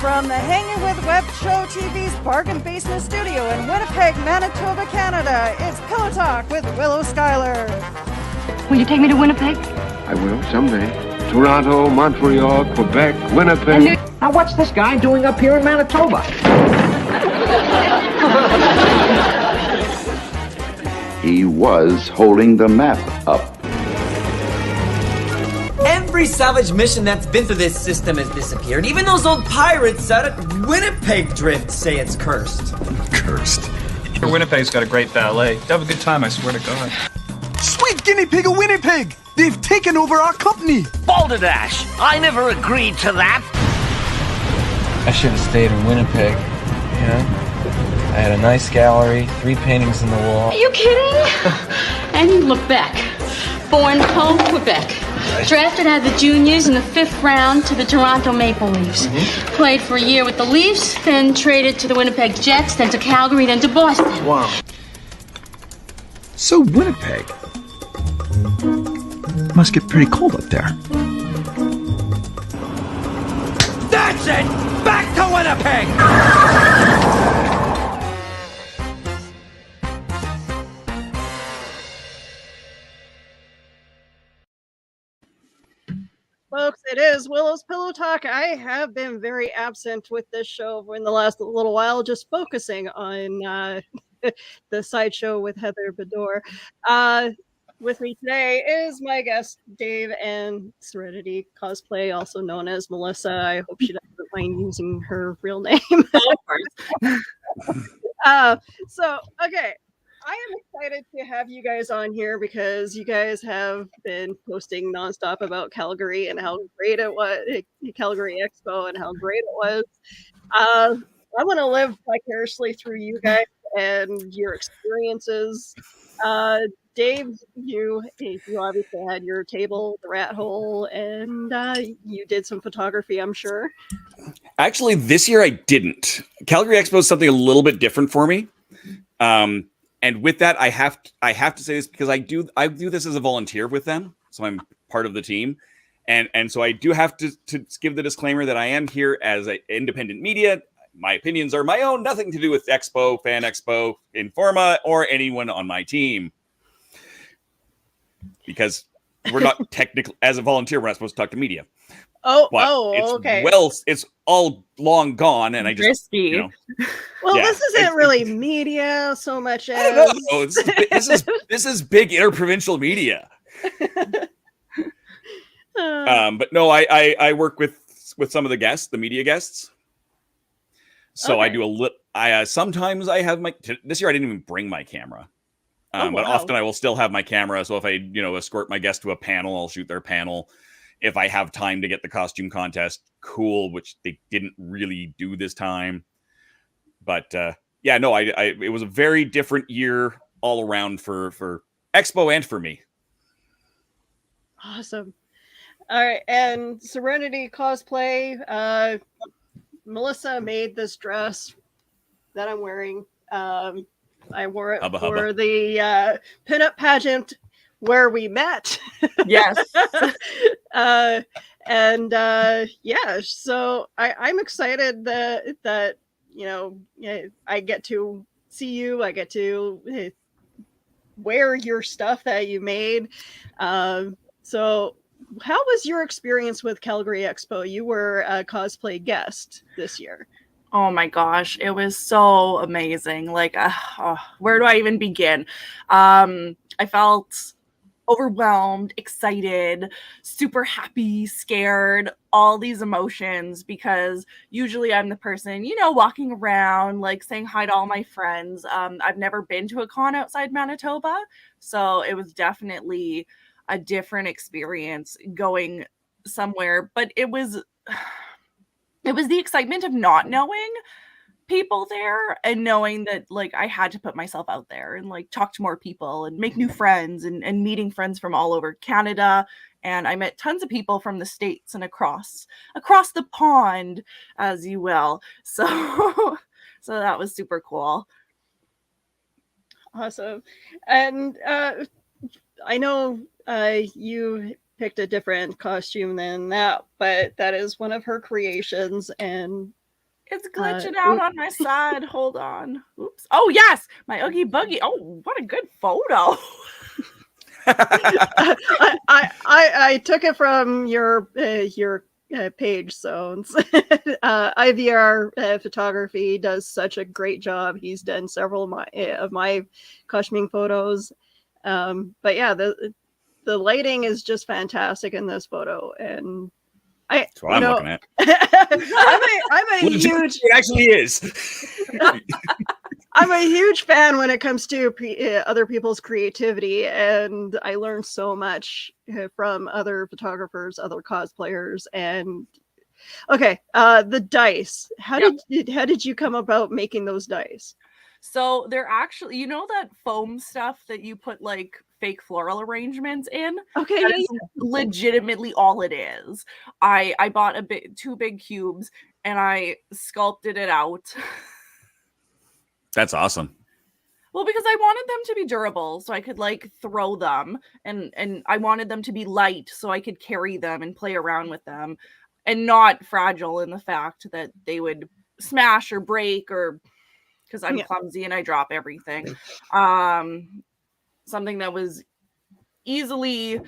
From the Hanging with Web Show TV's Bargain Basement Studio in Winnipeg, Manitoba, Canada, it's Pillow Talk with Willow Schuyler. Will you take me to Winnipeg? I will, someday. Toronto, Montreal, Quebec, Winnipeg. Now what's this guy doing up here in Manitoba? He was holding the map up. Every salvage mission that's been through this system has disappeared. Even those old pirates out at Winnipeg Drift say it's cursed. Cursed. Winnipeg's got a great ballet. Have a good time, I swear to God. Sweet guinea pig of Winnipeg! They've taken over our company! Balderdash! I never agreed to that! I should have stayed in Winnipeg, you know? I had a nice gallery, 3 paintings in the wall. Are you kidding? And you look back. Born home, Quebec. Drafted out of the juniors in the 5th round to the Toronto Maple Leafs. Played for a year with the Leafs, then traded to the Winnipeg Jets, then to Calgary, then to Boston. Wow. So Winnipeg must get pretty cold up there. That's it! Back to Winnipeg! Folks, it is Willow's Pillow Talk. I have been very absent with this show in the last little while, just focusing on the sideshow with Heather Bedore. With me today is my guest, Dave, and Sewrenity Cosplay, also known as Melissa. I hope she doesn't mind using her real name. Of course. Okay. I am excited to have you guys on here because you guys have been posting nonstop about Calgary and how great it was, Calgary Expo, and how great it was. I want to live vicariously through you guys and your experiences. Dave, you obviously had your table, the rat hole, and you did some photography, I'm sure. Actually, this year I didn't. Calgary Expo is something a little bit different for me. And with that, I have to say this because I do this as a volunteer with them, so I'm part of the team, and so I do have to give the disclaimer that I am here as an independent media. My opinions are my own, nothing to do with Expo, Fan Expo, Informa, or anyone on my team, because we're not technically, as a volunteer, we're not supposed to talk to media. Okay. Well, it's all long gone, and I just risky. Well, yeah, this isn't really media so much as I don't know. This is big interprovincial media. But no, I work with some of the guests, the media guests. So okay. I do a little. Sometimes I have my. This year I didn't even bring my camera. But often I will still have my camera. So if I escort my guest to a panel, I'll shoot their panel. If I have time to get the costume contest, cool, which they didn't really do this time. But yeah, no, it was a very different year all around for Expo and for me. Awesome. All right, and Sewrenity Cosplay. Melissa made this dress that I'm wearing. I wore it for the pinup pageant where we met. Yes. Yeah, so I'm excited that I get to see you. I get to wear your stuff that you made. So how was your experience with Calgary Expo? You were a cosplay guest this year. Oh my gosh, it was so amazing. Like, where do I even begin? I felt overwhelmed, excited, super happy, scared, all these emotions, because usually I'm the person, walking around, like saying hi to all my friends. I've never been to a con outside Manitoba, so it was definitely a different experience going somewhere, but it was the excitement of not knowing people there and knowing that like I had to put myself out there and like talk to more people and make new friends and meeting friends from all over Canada. And I met tons of people from the States and across the pond, as you will. So that was super cool. Awesome. And I know you picked a different costume than that, but that is one of her creations, and It's glitching out on my side. Hold on. Oops. Oh, yes. My Oogie Boogie. Oh, what a good photo. I took it from your page, so IVR photography does such a great job. He's done several of my costuming photos, but yeah, the lighting is just fantastic in this photo, and that's what I'm looking at. I'm a huge. It actually is. I'm a huge fan when it comes to other people's creativity, and I learned so much from other photographers, other cosplayers, and okay, the dice. How did you come about making those dice? So they're actually, you know, that foam stuff that you put like fake floral arrangements in? Okay, that is legitimately all it is. I bought two big cubes and I sculpted it out. That's awesome. Well, because I wanted them to be durable so I could like throw them, and I wanted them to be light so I could carry them and play around with them, and not fragile in the fact that they would smash or break, or because I'm clumsy and I drop everything. Something that was easily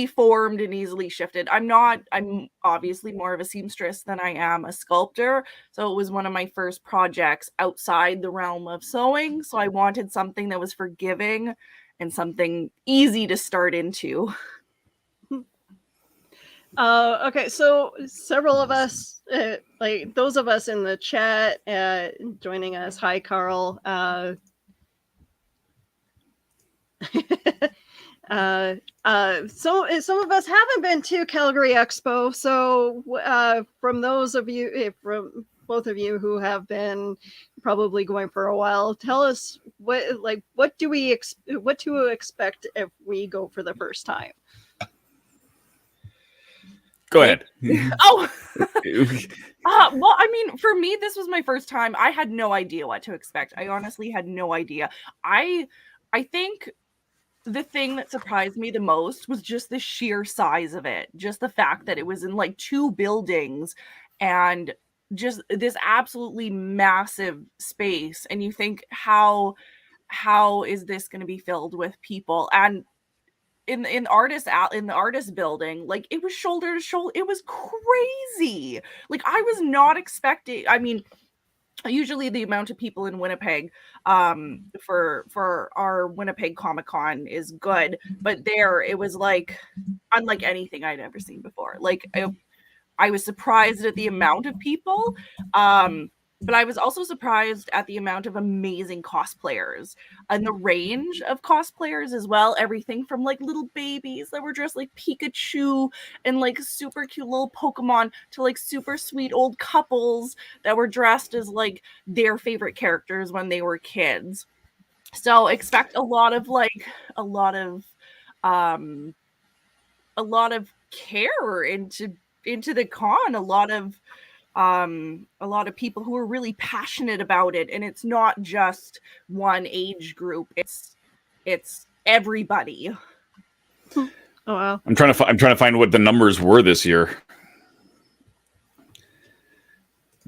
formed and easily shifted. I'm obviously more of a seamstress than I am a sculptor, so it was one of my first projects outside the realm of sewing, so I wanted something that was forgiving and something easy to start into. Okay, so several of us, like those of us in the chat joining us, hi Carl. So some of us haven't been to Calgary Expo. So from those of you, from both of you who have been probably going for a while, tell us what to expect if we go for the first time. Go ahead. Well, I mean, for me, this was my first time. I had no idea what to expect. I honestly had no idea. I think the thing that surprised me the most was just the sheer size of it. Just the fact that it was in like 2 buildings and just this absolutely massive space. And you think, how is this going to be filled with people? And in the artist building, like it was shoulder to shoulder. It was crazy. Like I was not expecting. I mean, usually the amount of people in Winnipeg for our Winnipeg Comic-Con is good, but there it was like unlike anything I'd ever seen before. Like I was surprised at the amount of people, but I was also surprised at the amount of amazing cosplayers and the range of cosplayers as well. Everything from like little babies that were dressed like Pikachu and like super cute little Pokemon to like super sweet old couples that were dressed as like their favorite characters when they were kids. So expect a lot of care into the con, a lot of people who are really passionate about it, and it's not just one age group, it's everybody. Oh wow. I'm trying to find what the numbers were this year.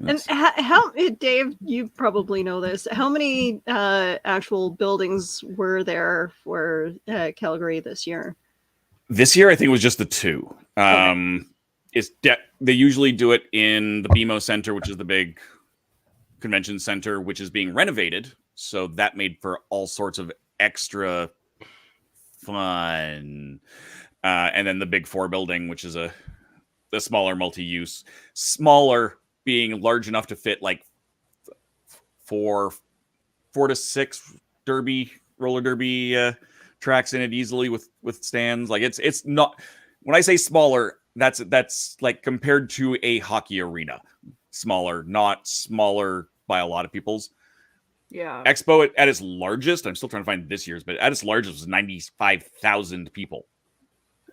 And how Dave, you probably know this, how many actual buildings were there for Calgary this year? This year I think it was just the 2. They usually do it in the BMO Center, which is the big convention center, which is being renovated. So that made for all sorts of extra fun. And then the Big 4 building, which is the smaller multi-use. Smaller being large enough to fit like 4 to 6 roller derby tracks in it easily with stands. Like it's not, when I say smaller, that's like compared to a hockey arena, smaller, not smaller by a lot of people's. Yeah. Expo at its largest, I'm still trying to find this year's, but at its largest was 95,000 people.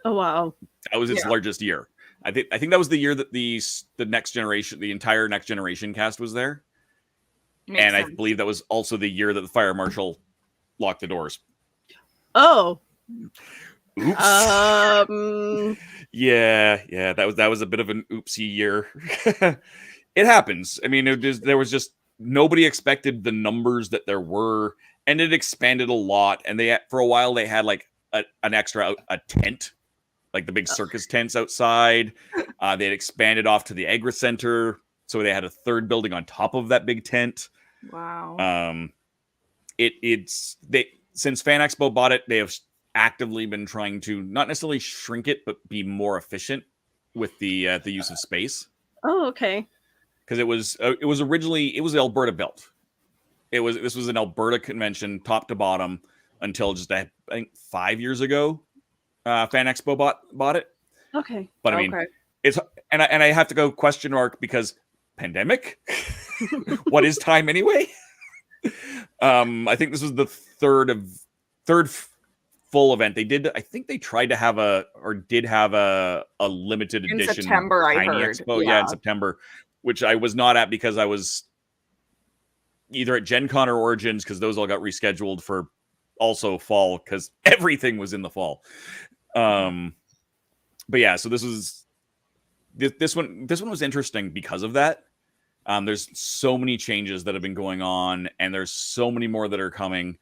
Oh wow. That was its largest year. I think that was the year that the next generation, the entire Next Generation cast was there. Makes sense. I believe that was also the year that the fire marshal locked the doors. Oh. Oops. Yeah, that was a bit of an oopsie year. it happens. I mean, there was just nobody expected the numbers that there were, and it expanded a lot. And for a while they had like an extra tent, like the big circus tents outside. They had expanded off to the Agra Center, so they had a third building on top of that big tent. Wow. Since Fan Expo bought it, they have actively been trying to not necessarily shrink it, but be more efficient with the use of space. Oh, okay. Because it was originally Alberta built. This was an Alberta convention, top to bottom, until just I think 5 years ago. Fan Expo bought it. Okay. But I mean, it's and I have to go question mark because pandemic. What is time anyway? I think this was the third full event. I think they tried to have a limited edition in September. I heard. Expo, yeah, in September, which I was not at because I was either at Gen Con or Origins because those all got rescheduled for also fall because everything was in the fall. But yeah, so this one was interesting because of that. There's so many changes that have been going on, and there's so many more that are coming.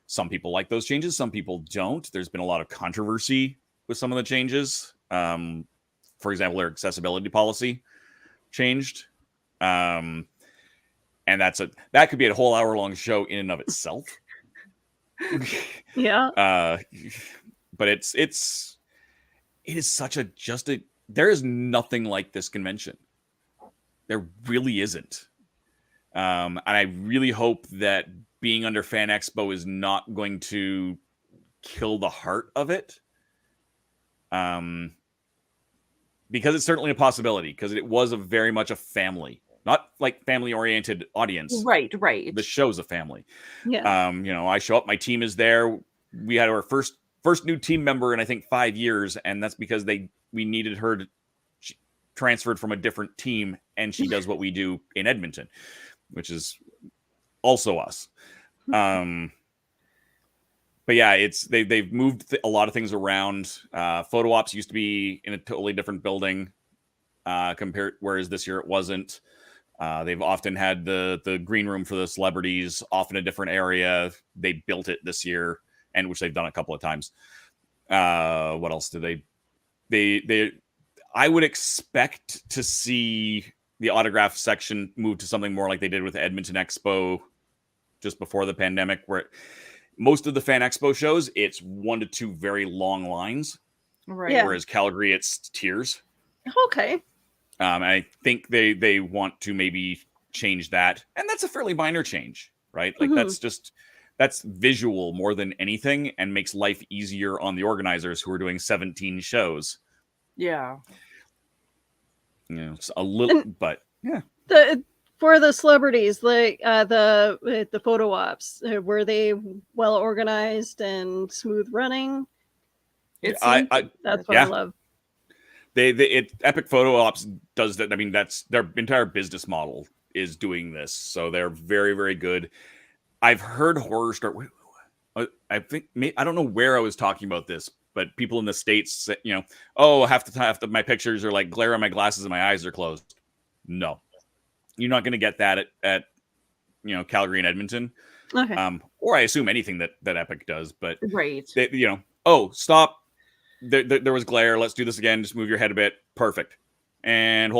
Some people like those changes, some people don't. There's been a lot of controversy with some of the changes. For example, their accessibility policy changed. And that could be a whole hour-long show in and of itself. Yeah. But it is such there is nothing like this convention. There really isn't. And I really hope that being under Fan Expo is not going to kill the heart of it. Because it's certainly a possibility, because it was very much a family, not like family-oriented audience. Right. The show's a family. Yeah. I show up, my team is there. We had our first new team member in I think 5 years, and that's because we needed her to transferred from a different team, and she does what we do in Edmonton, which is also us. But yeah, they've moved a lot of things around. Photo ops used to be in a totally different building whereas this year it wasn't. They've often had the green room for the celebrities off in a different area. They built it this year, and which they've done a couple of times. What else did they I would expect to see the autograph section move to something more like they did with the Edmonton Expo just before the pandemic, where most of the Fan Expo shows, it's 1 to 2 very long lines. Right. Yeah. Whereas Calgary, it's tiers. Okay. I think they want to maybe change that. And that's a fairly minor change, right? Like that's visual more than anything and makes life easier on the organizers who are doing 17 shows. Yeah. A little, but yeah. For the celebrities, like the photo ops, were they well organized and smooth running? That's what I love. Epic Photo Ops does that. I mean, that's their entire business model is doing this, so they're very, very good. I've heard horror stories. I think I don't know where I was talking about this, but people in the States, half the time my pictures are like glare on my glasses and my eyes are closed. No, you're not going to get that at Calgary and Edmonton. Okay. Or I assume anything that Epic does, but right. Stop. There was glare. Let's do this again. Just move your head a bit. Perfect. And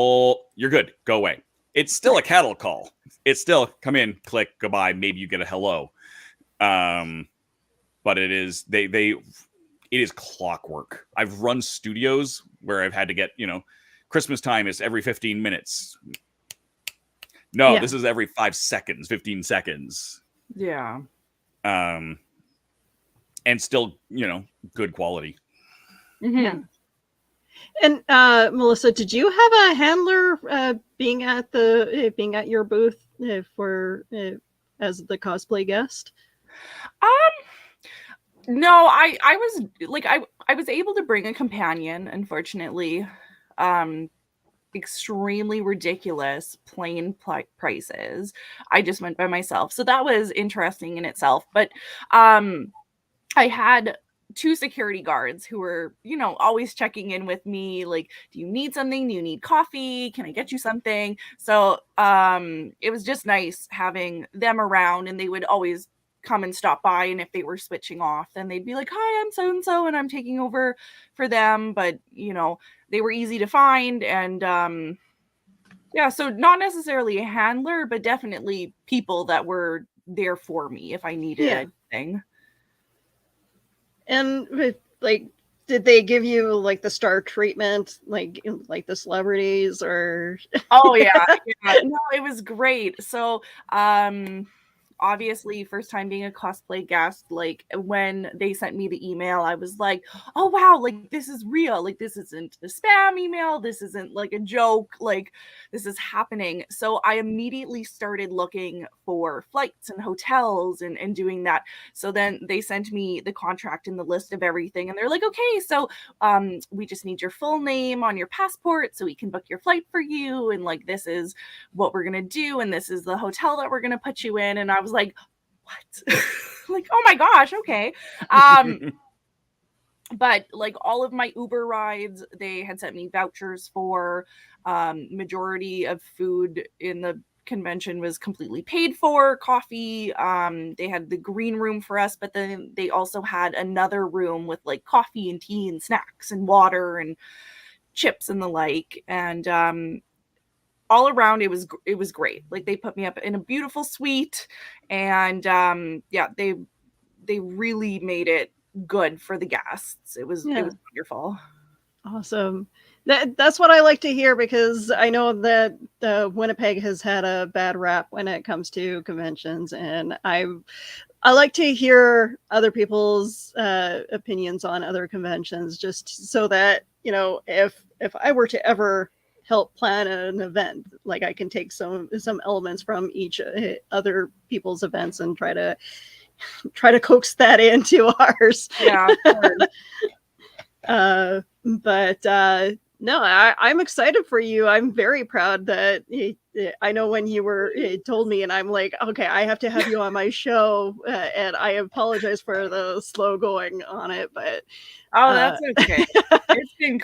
you're good. Go away. It's still a cattle call. It's still come in, click, goodbye. Maybe you get a hello. But it is it is clockwork. I've run studios where I've had to get, Christmas time is every 15 minutes. No, This is every 5 seconds, 15 seconds. Yeah. And still, good quality. Mm-hmm. And Melissa, did you have a handler being at your booth as the cosplay guest? No, I was like I was able to bring a companion. Unfortunately, extremely ridiculous plane prices. I just went by myself, so that was interesting in itself. But I had two security guards who were, you know, always checking in with me, like, do you need something? Do you need coffee? Can I get you something? So it was just nice having them around, and they would always come and stop by, and if they were switching off, then they'd be like, hi, I'm so and so, and I'm taking over for them. But you know, they were easy to find, and yeah, so not necessarily a handler, but definitely people that were there for me if I needed anything. And like, did they give you like the star treatment, like the celebrities, or? Oh yeah, no, it was great. So obviously first time being a cosplay guest, like when they sent me the email, I was like, oh wow, like this is real, like this isn't a spam email, this isn't like a joke, like this is happening. So I immediately started looking for flights and hotels and doing that. So then they sent me the contract and the list of everything, and they're like, okay, so we just need your full name on your passport so we can book your flight for you, and like this is what we're gonna do, and this is the hotel that we're gonna put you in. And I was like, what? Like, oh my gosh, okay. But like all of my Uber rides, they had sent me vouchers for. Majority of food in the convention was completely paid for. Coffee, they had the green room for us, but then they also had another room with like coffee and tea and snacks and water and chips and the like. And all around it was great. Like they put me up in a beautiful suite, and yeah, they really made it good for the guests. It was wonderful. Awesome. That's what I like to hear, because I know that Winnipeg has had a bad rap when it comes to conventions, and I like to hear other people's opinions on other conventions, just so that, you know, if I were to ever help plan an event, like I can take some elements from each other people's events and try to coax that into ours. Yeah. But no, I'm excited for you. I'm very proud that I know when you were told me, and I'm like, okay, I have to have you on my show. And I apologize for the slow going on it, but oh, that's okay. It's been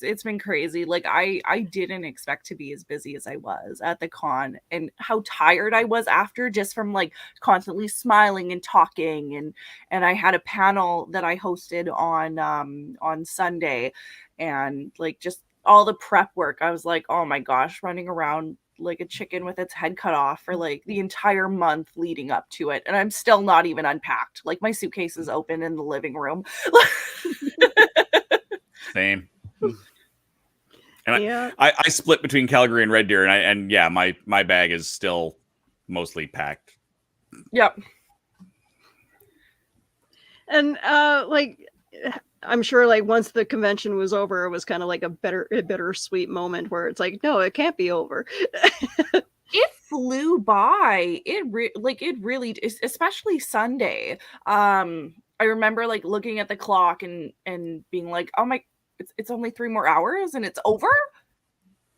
it's been crazy. Like I didn't expect to be as busy as I was at the con, and how tired I was after, just from like constantly smiling and talking. And I had a panel that I hosted on Sunday, and like just all the prep work. I was like, oh my gosh, running around like a chicken with its head cut off for like the entire month leading up to it, and I'm still not even unpacked. Like my suitcase is open in the living room. Same. And I split between Calgary and Red Deer, and yeah, my bag is still mostly packed. Yep. And like, I'm sure like once the convention was over, it was kind of like a bittersweet moment where it's like, no, it can't be over. It flew by. It really, especially Sunday. I remember like looking at the clock and being like, oh my, it's only 3 more hours and it's over.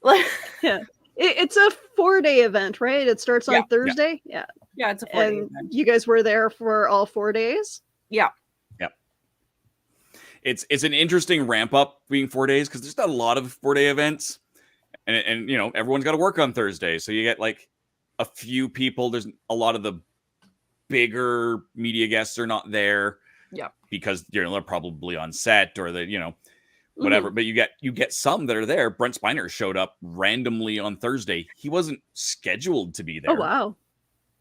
Like, yeah, it's a 4-day event, right? It starts on Thursday. Yeah, it's a 4-day event. You guys were there for all 4 days. Yeah. It's an interesting ramp up being 4 days, because there's not a lot of 4-day events, and you know, everyone's got to work on Thursday, so you get like a few people. There's a lot of the bigger media guests are not there, because you know they're probably on set or they, you know, whatever. But you get some that are there. Brent Spiner showed up randomly on Thursday. He wasn't scheduled to be there. Oh wow!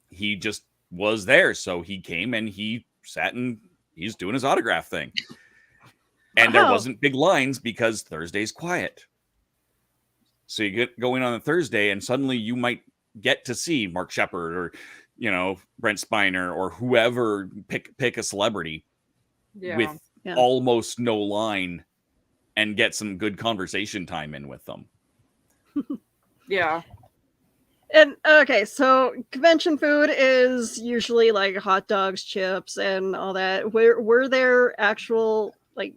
He just was there, so he came and he sat and he's doing his autograph thing. And there wasn't big lines because Thursday's quiet. So you get going on a Thursday, and suddenly you might get to see Mark Shepard or, you know, Brent Spiner or whoever, pick a celebrity with almost no line, and get some good conversation time in with them. Yeah. And okay, so convention food is usually like hot dogs, chips, and all that. Were there actual like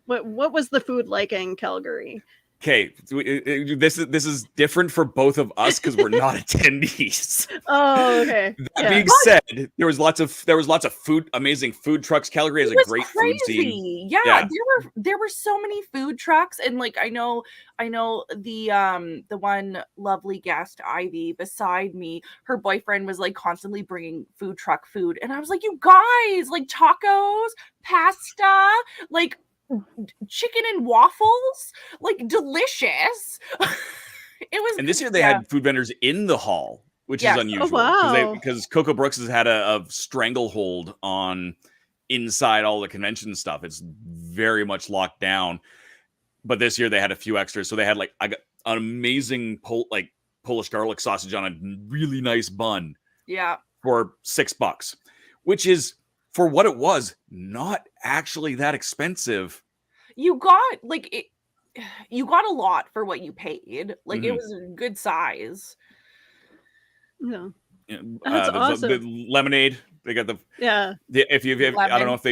what was the food like in Calgary? Okay, this is different for both of us because we're not attendees. Oh, okay. That being said, there was lots of food, amazing food trucks. Calgary has a great food scene. Yeah, there were so many food trucks, and like I know the one lovely guest, Ivy, beside me, her boyfriend was like constantly bringing food truck food, and I was like, you guys, like tacos, pasta, like chicken and waffles, like delicious. It was, and this year they had food vendors in the hall, which is unusual because Coco Brooks has had a stranglehold on inside all the convention stuff. It's very much locked down. But this year they had a few extras, so they had I got an amazing Polish garlic sausage on a really nice bun. Yeah, for $6, which is, for what it was, not actually that expensive. You got you got a lot for what you paid. Like it was a good size. No, that's awesome. The lemonade, they got if you've I don't know if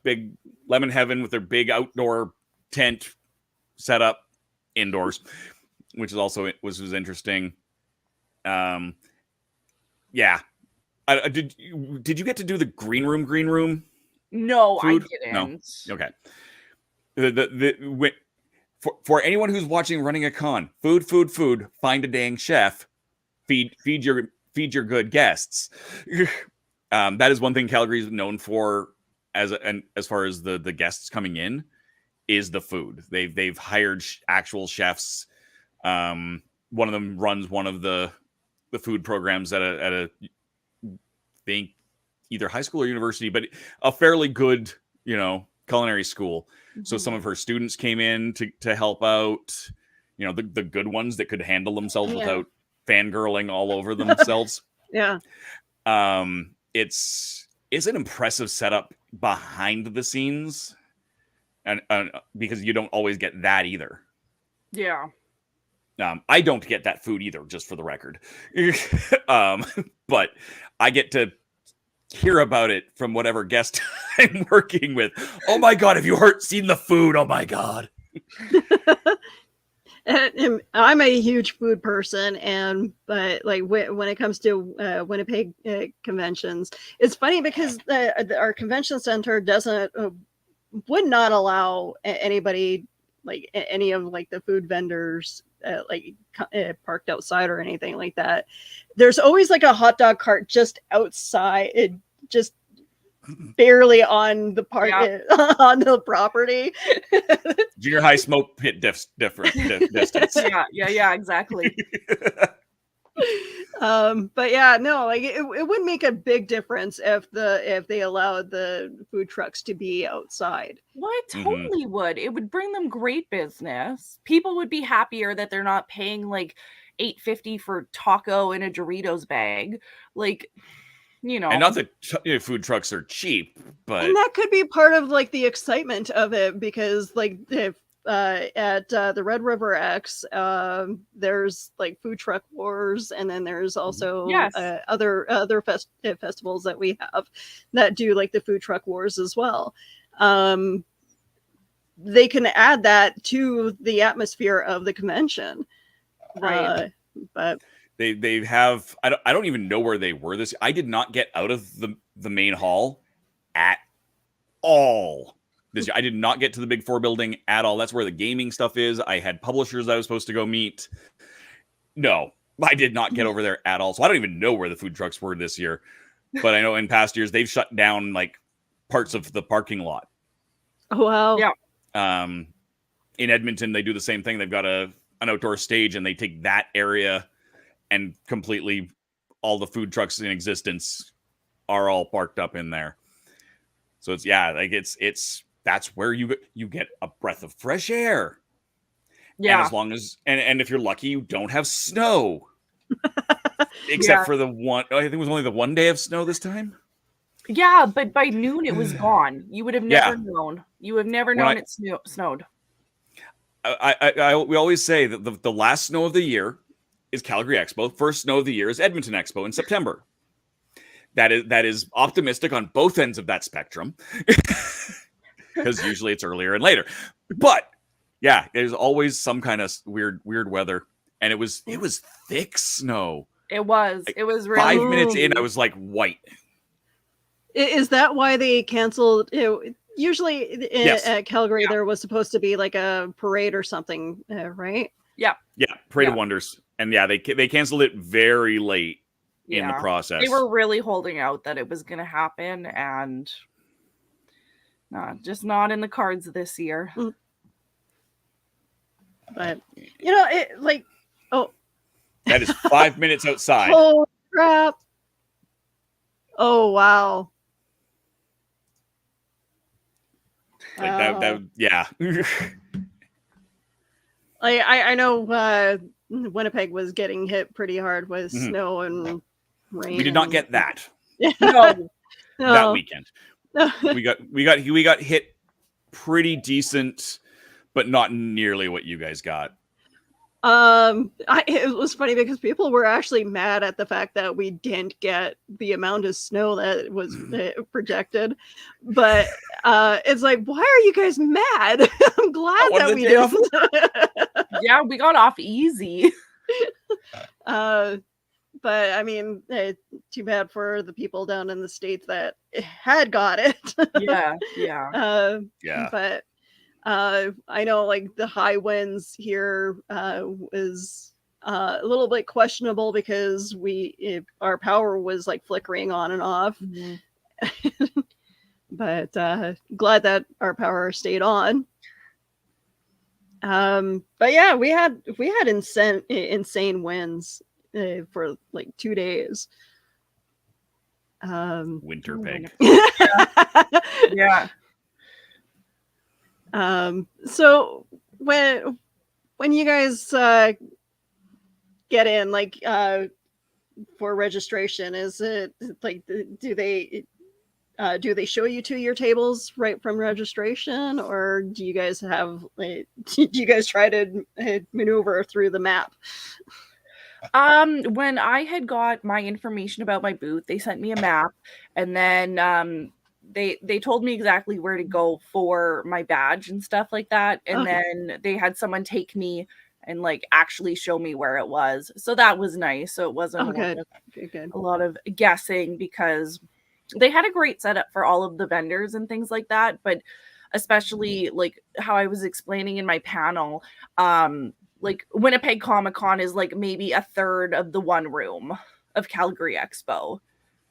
big Lemon Heaven with their big outdoor tent set up indoors, which is also was interesting. Yeah. Did you get to do the green room? No, food? I didn't. No? Okay. For anyone who's watching Running a Con, food, find a dang chef, feed your good guests. That is one thing Calgary is known for as far as the guests coming in is the food. They've hired actual chefs. One of them runs one of the food programs at a think either high school or university, but a fairly good, culinary school. Mm-hmm. So some of her students came in to help out, the good ones that could handle themselves without fangirling all over themselves. Yeah. It's an impressive setup behind the scenes, and because you don't always get that either. Yeah. I don't get that food either, just for the record. But I get to hear about it from whatever guest I'm working with. Oh my God, have you seen the food? Oh my God. And I'm a huge food person, but when it comes to Winnipeg conventions, it's funny because our convention center would not allow anybody, like any of the food vendors parked outside or anything like that. There's always a hot dog cart just outside, just barely on the on the property. Junior high smoke pit distance. Yeah, exactly. But yeah, no, it would make a big difference if they allowed the food trucks to be outside. Well, it totally would. It would bring them great business. People would be happier that they're not paying $8.50 for taco in a Doritos bag. And not that food trucks are cheap, but and that could be part of the excitement of it, because if at the Red River X, there's food truck wars, and then there's also other festivals that we have that do the food truck wars as well. They can add that to the atmosphere of the convention, right? But they have. I don't even know where they were this. I did not get out of the main hall at all this year. I did not get to the Big Four building at all. That's where the gaming stuff is. I had publishers I was supposed to go meet. No, I did not get over there at all. So I don't even know where the food trucks were this year. But I know in past years they've shut down parts of the parking lot. Oh wow! Yeah. In Edmonton they do the same thing. They've got an outdoor stage, and they take that area, and completely all the food trucks in existence are all parked up in there. So it's that's where you get a breath of fresh air. Yeah. And as long as and if you're lucky, you don't have snow. Except for the one, I think it was only the one day of snow this time. Yeah, but by noon it was gone. You would have never known. You have never known it snowed. We always say that the last snow of the year is Calgary Expo. First snow of the year is Edmonton Expo in September. That is optimistic on both ends of that spectrum, because usually it's earlier and later. But Yeah, there's always some kind of weird weather, and it was thick snow. It was really 5 minutes in, I was like white. Is that why they canceled? Usually at Calgary, there was supposed to be like a parade or something, right? Yeah. Yeah, Parade of Wonders. And yeah, they canceled it very late in the process. They were really holding out that it was going to happen, and just not in the cards this year. But it like, that is 5 minutes outside. Oh crap! Oh wow! Like that yeah. I know Winnipeg was getting hit pretty hard with snow and rain. We did not get that. No. That weekend. we got hit pretty decent, but not nearly what you guys got. It was funny because people were actually mad at the fact that we didn't get the amount of snow that was projected, but it's like, why are you guys mad? I'm glad that we did. Yeah, we got off easy. But I mean, too bad for the people down in the States that had got it. Yeah. But I know like the high winds here was a little bit questionable because our power was like flickering on and off. But glad that our power stayed on. But yeah, we had insane winds for like 2 days. Winter pig. Yeah. So when you guys get in, like for registration, is it like do they show you to your tables right from registration, or do you guys try to maneuver through the map? When I had got my information about my booth, they sent me a map, and then they told me exactly where to go for my badge and stuff like that, and then they had someone take me and like actually show me where it was, so that was nice. So it wasn't a lot of guessing, because they had a great setup for all of the vendors and things like that, but especially like how I was explaining in my panel, like Winnipeg Comic-Con is like maybe a third of the one room of Calgary Expo.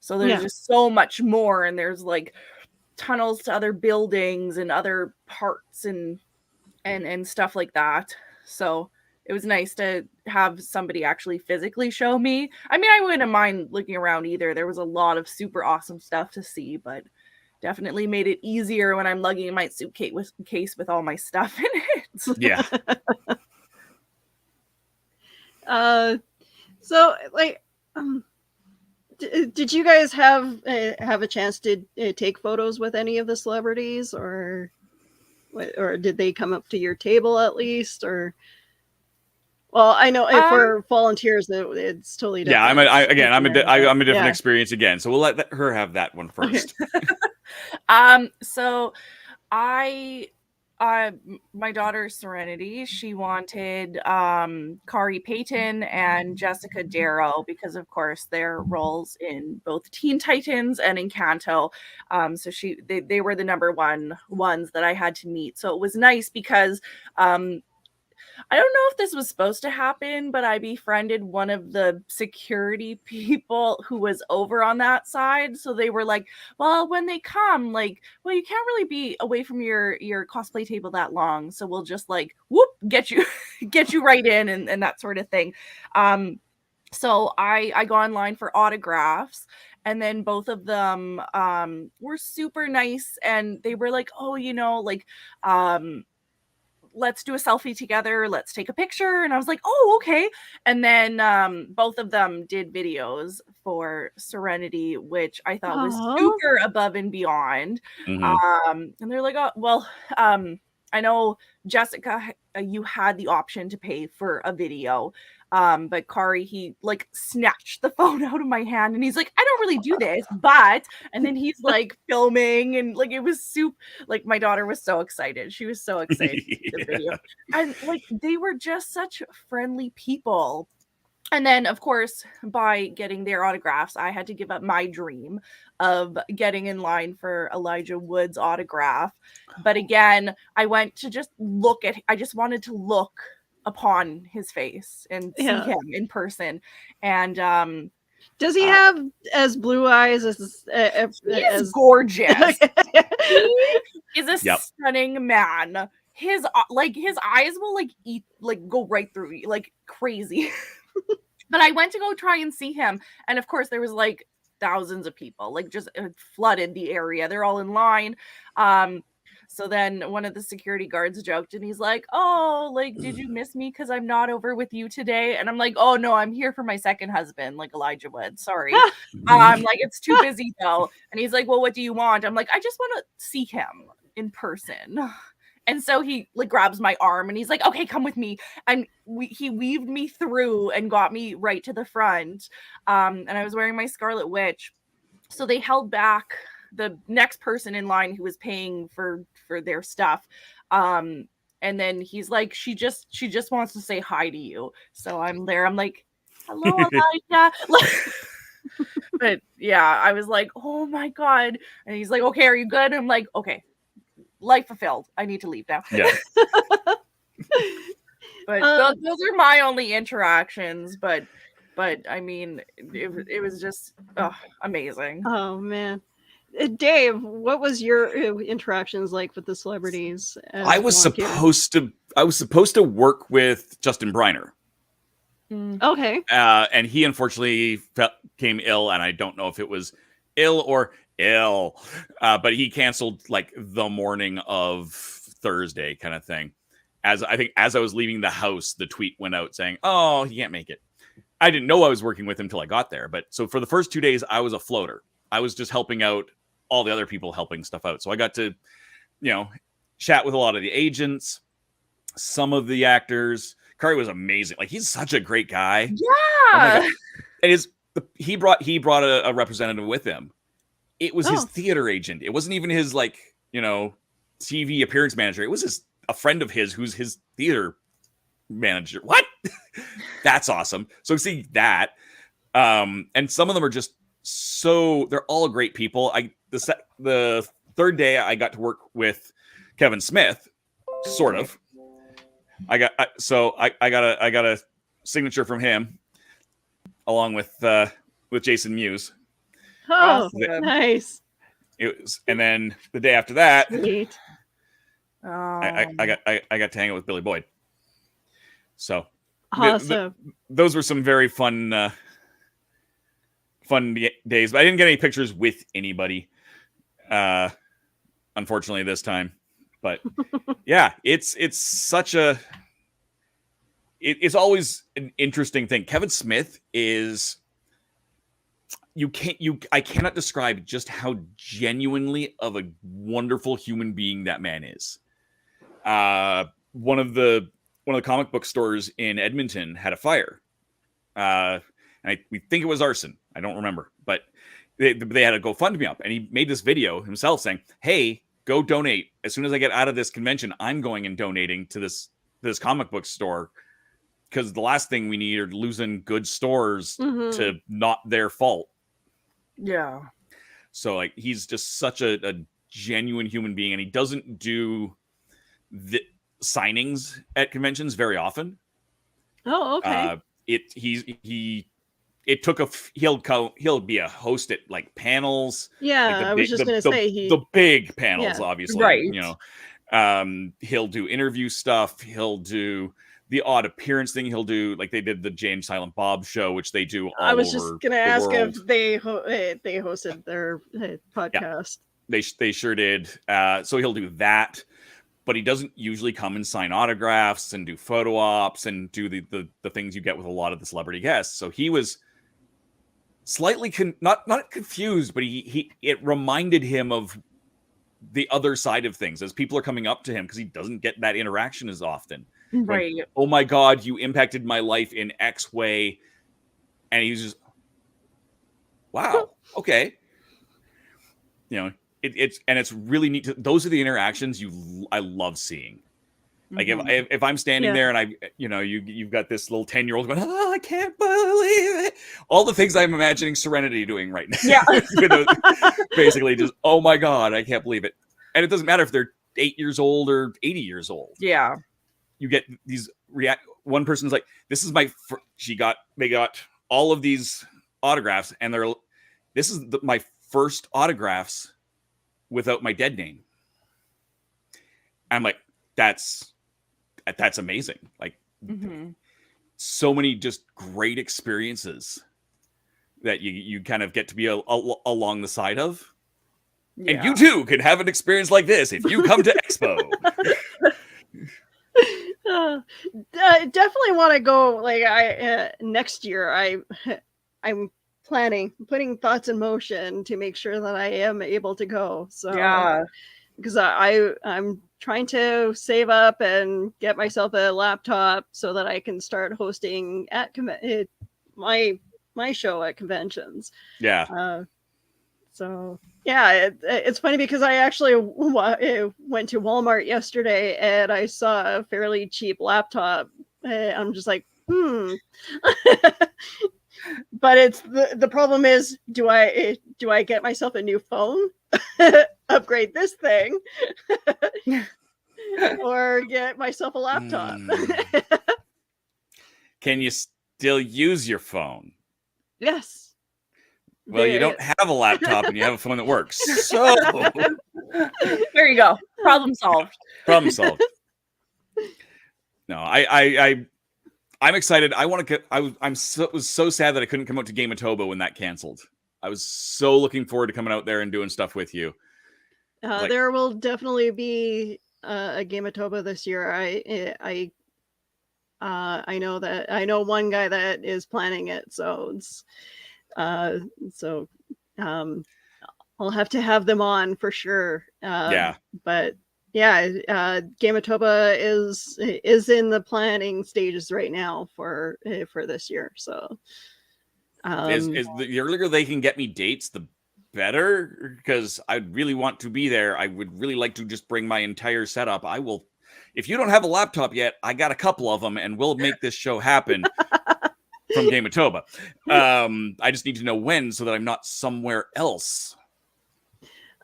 So there's just so much more, and there's like tunnels to other buildings and other parts and stuff like that. So it was nice to have somebody actually physically show me. I mean, I wouldn't mind looking around either. There was a lot of super awesome stuff to see, but definitely made it easier when I'm lugging my suitcase with all my stuff in it. Yeah. So like, did you guys have a chance to take photos with any of the celebrities, or did they come up to your table at least? Or, well, I know for volunteers it's totally different. Yeah, I'm a different experience again, so we'll let her have that one first. So my daughter Sewrenity, she wanted Kari Payton and Jessica Darrow, because of course their roles in both Teen Titans and Encanto. So they were the number one ones that I had to meet. So it was nice because I don't know if this was supposed to happen, but I befriended one of the security people who was over on that side. So they were like, well, when they come, like, well, you can't really be away from your cosplay table that long. So we'll just like, whoop, get you right in and that sort of thing. So I go online for autographs, and then both of them were super nice, and they were like, oh, like, let's do a selfie together. Let's take a picture. And I was like, oh, okay. And then both of them did videos for Sewrenity, which I thought was super above and beyond. And they're like, oh, well, I know Jessica, you had the option to pay for a video. But Kari, he like snatched the phone out of my hand and he's like, I don't really do this, but, and then he's like filming and like, it was like my daughter was so excited. She was so excited for the video. And like, they were just such friendly people. And then, of course, by getting their autographs, I had to give up my dream of getting in line for Elijah Wood's autograph. But again, I went to just I just wanted to look upon his face and see him in person. And does he have as blue eyes as he's gorgeous? He is a stunning man. His eyes will go right through you like crazy. But I went to go try and see him, and of course there was like thousands of people, like just flooded the area. They're all in line. So then one of the security guards joked and he's like, oh, like, did you miss me because I'm not over with you today? And I'm like, oh no, I'm here for my second husband, like Elijah Wood. Sorry. I'm like, it's too busy though. And he's like, well, what do you want? I'm like, I just want to see him in person. And so he like grabs my arm and he's like, okay, come with me. And he weaved me through and got me right to the front. And I was wearing my Scarlet Witch. So they held back the next person in line who was paying for their stuff. And then he's like, she just wants to say hi to you. So I'm there. I'm like, hello, Elijah. But yeah, I was like, oh my God. And he's like, okay, are you good? And I'm like, okay. Life fulfilled. I need to leave now. Yeah. But those are my only interactions. But I mean, it was just amazing. Oh man, Dave, what was your interactions like with the celebrities? I was supposed to work with Justin Briner. Okay. And he unfortunately became ill, and I don't know if it was ill or ill, but he canceled like the morning of Thursday kind of thing. As I was leaving the house, the tweet went out saying, oh, he can't make it. I didn't know I was working with him till I got there. But so for the first 2 days, I was a floater. I was just helping out all the other people helping stuff out. So I got to, chat with a lot of the agents, some of the actors. Kari was amazing. Like, he's such a great guy. Yeah. And he brought a representative with him. It was his theater agent. It wasn't even his TV appearance manager. It was a friend of his who's his theater manager. What? That's awesome. So see that. And some of them are just they're all great people. The third day I got to work with Kevin Smith, sort of. I got a signature from him along with Jason Mewes. Oh, nice. And then the day after that, sweet. I got to hang out with Billy Boyd. So awesome. Those were some very fun days, but I didn't get any pictures with anybody, unfortunately this time. But yeah, it's always an interesting thing. Kevin Smith is. I cannot describe just how genuinely of a wonderful human being that man is. One of the comic book stores in Edmonton had a fire. We think it was arson. I don't remember, but they had a GoFundMe up, and he made this video himself saying, hey, go donate. As soon as I get out of this convention, I'm going and donating to this comic book store, because the last thing we need are losing good stores to not their fault. Yeah. So like, he's just such a genuine human being, and he doesn't do the signings at conventions very often. Oh, okay. He'll be a host at like panels. Yeah, like I was just going to say the big panels, obviously. Right. He'll do interview stuff. He'll do the odd appearance thing. He'll do, like they did the Jay and Silent Bob show, which they do all over. I was just going to ask if they hosted their podcast. Yeah, they sure did. So he'll do that, but he doesn't usually come and sign autographs and do photo ops and do the things you get with a lot of the celebrity guests. So he was slightly not confused, but it reminded him of the other side of things as people are coming up to him, because he doesn't get that interaction as often. Right. Oh my God, you impacted my life in X way. And he's just, wow, okay. It's really neat. Those are the interactions I love seeing. Like if I'm standing there and you've got this little 10-year-old going, oh, I can't believe it. All the things I'm imagining Sewrenity doing right now. Yeah. Basically just, oh my God, I can't believe it. And it doesn't matter if they're 8 years old or 80 years old. Yeah. You get these one person's like, this is they got all of these autographs and this is my first autographs without my dead name. I'm like, that's amazing. Like so many just great experiences that you kind of get to be along the side of. Yeah. And you too can have an experience like this if you come to Expo. Definitely want to go. Like next year, I'm putting thoughts in motion to make sure that I am able to go. So yeah, because I'm trying to save up and get myself a laptop so that I can start hosting at my show at conventions. Yeah. So yeah, it's funny because I actually went to Walmart yesterday and I saw a fairly cheap laptop. I'm just like, But it's the problem is, do I get myself a new phone, upgrade this thing, or get myself a laptop? Can you still use your phone? Yes. Well, you don't have a laptop and you have a phone that works. So there you go. Problem solved. Problem solved. No, I'm excited. I want to get. was so sad that I couldn't come out to Game of Toba when that canceled. I was so looking forward to coming out there and doing stuff with you. There will definitely be a Game of Toba this year. I know that I know one guy that is planning it, so it's I'll have to have them on for sure. Yeah, but yeah, Game of Toba is in the planning stages right now for this year. So is the earlier they can get me dates, the better, because I really want to be there. I would really like to just bring my entire setup. I will. If you don't have a laptop yet, I got a couple of them, and we'll make this show happen from Game of Toba. I just need to know when so that I'm not somewhere else.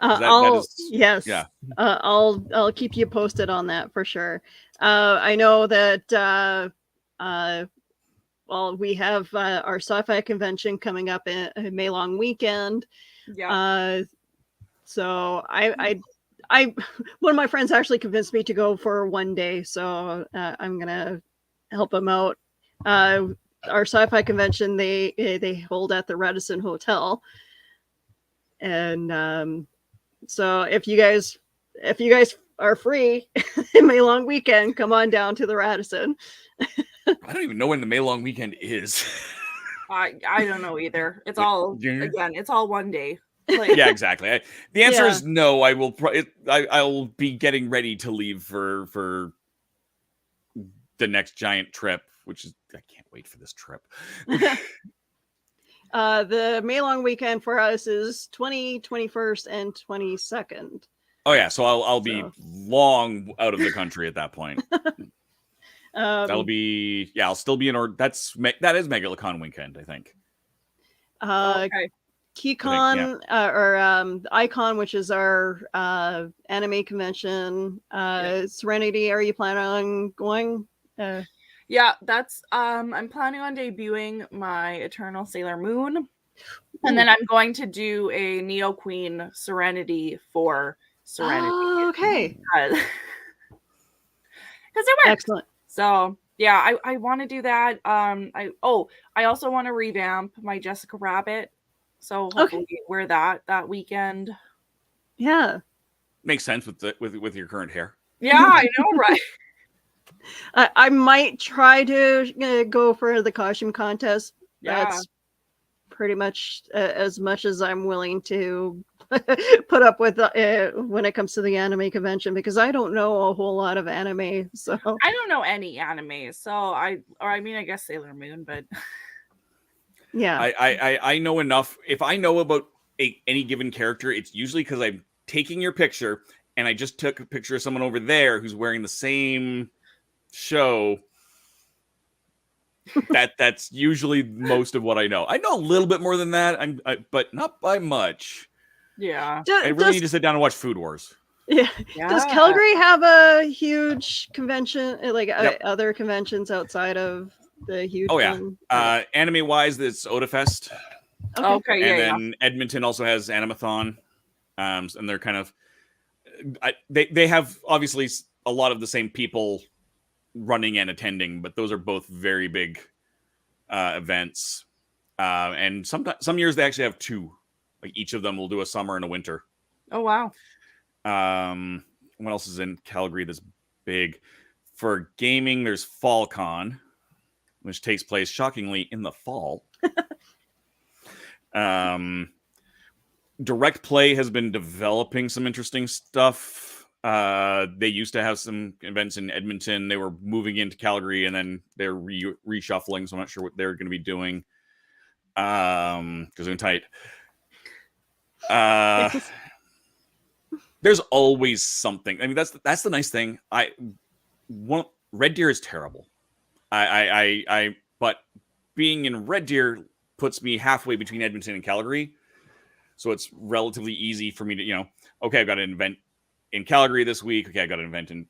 Yes. Yeah. I'll keep you posted on that for sure. I know that we have our sci-fi convention coming up in May long weekend. Yeah. So I one of my friends actually convinced me to go for one day, so I'm gonna help him out. Our sci-fi convention they hold at the Radisson Hotel, and so if you guys are free in May long weekend, come on down to the Radisson. I don't even know when the May long weekend is. I don't know either. It's all it's all one day. Like, yeah, exactly. The answer is no. I will. I'll be getting ready to leave for the next giant trip, which is I can't wait for this trip. The May long weekend for us is 20, 21st, and 22nd. Oh yeah, so I'll be long out of the country at that point. That'll be I'll still be in that is MegaCon weekend, I think. Okay. KeyCon or Icon, which is our anime convention. Sewrenity, are you planning on going? Yeah, that's I'm planning on debuting my Eternal Sailor Moon. And then I'm going to do a Neo Queen Sewrenity for Sewrenity. Oh, okay. Because it works. Excellent. So yeah, I want to do that. I also want to revamp my Jessica Rabbit. So hopefully wear that weekend. Yeah. Makes sense with your current hair. Yeah, I know, right? I might try to go for the costume contest. Yeah. That's pretty much as I'm willing to put up with when it comes to the anime convention, because I don't know a whole lot of anime. So I don't know any anime. So I guess Sailor Moon, but yeah, I know enough. If I know about any given character, it's usually because I'm taking your picture and I just took a picture of someone over there who's wearing the same show. That's usually most of what I know. I know a little bit more than that, but not by much. Yeah. I really need to sit down and watch Food Wars. Yeah. Does Calgary have a huge convention, like other conventions outside of the huge one? Anime wise, it's Odafest. Okay, and then Edmonton also has Animathon. And they're kind of they have obviously a lot of the same people running and attending, but those are both very big events. And some years they actually have two. Like each of them will do a summer and a winter. Oh wow. What else is in Calgary that's big? For gaming, there's FallCon, which takes place shockingly in the fall. Direct Play has been developing some interesting stuff. They used to have some events in Edmonton. They were moving into Calgary, and then they're reshuffling, so I'm not sure what they're going to be doing. Because they're tight. There's always something. I mean, that's the nice thing. Red Deer is terrible. But being in Red Deer puts me halfway between Edmonton and Calgary. So it's relatively easy for me to, okay, I've got an event in Calgary this week. Okay, I got an event in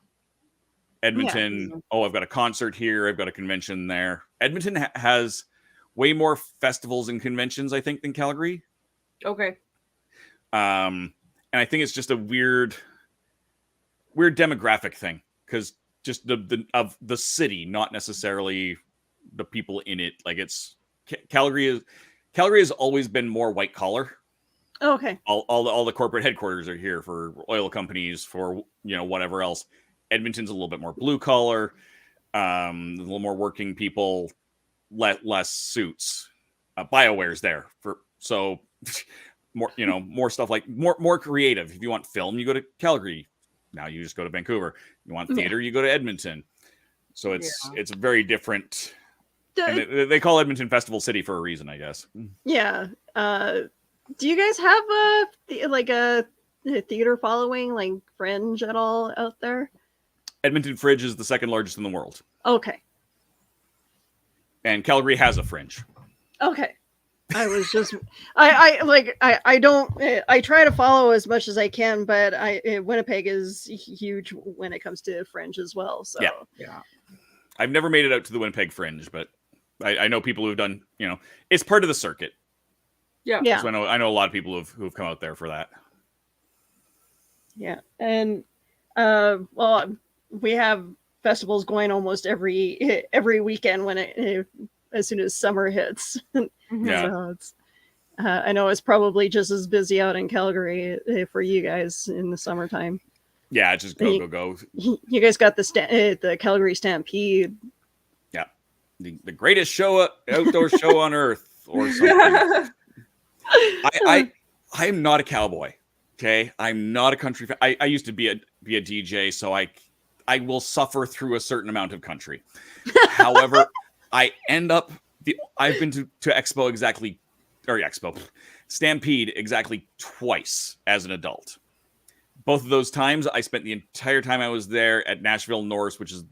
Edmonton. Yeah. Oh, I've got a concert here. I've got a convention there. Edmonton has way more festivals and conventions, I think, than Calgary. Okay. And I think it's just a weird demographic thing, because just the city, not necessarily the people in it. Like Calgary has always been more white collar. Oh, okay. All the corporate headquarters are here for oil companies, for whatever else. Edmonton's a little bit more blue collar, a little more working people, less suits. BioWare's there so more more stuff, like more creative. If you want film, you go to Calgary. Now you just go to Vancouver. You want theater, you go to Edmonton. So it's very different. And they call Edmonton Festival City for a reason, I guess. Yeah. Do you guys have a theater following, like Fringe at all out there? Edmonton Fringe is the second largest in the world. Okay. And Calgary has a Fringe. Okay. I was just, I try to follow as much as I can, but Winnipeg is huge when it comes to Fringe as well. So yeah. I've never made it out to the Winnipeg Fringe, but I know people who've done, it's part of the circuit. Yeah. So I know a lot of people who've come out there for that. Yeah. And well, we have festivals going almost every weekend when as soon as summer hits. Yeah. So it's, I know it's probably just as busy out in Calgary for you guys in the summertime. Yeah, just go. You guys got the Calgary Stampede. Yeah, the greatest outdoor show on earth, or something. I am not a cowboy. Okay, I'm not a country fan. I used to be a DJ, so I will suffer through a certain amount of country. However, I've been to Stampede exactly twice as an adult. Both of those times, I spent the entire time I was there at Nashville Norse, which is,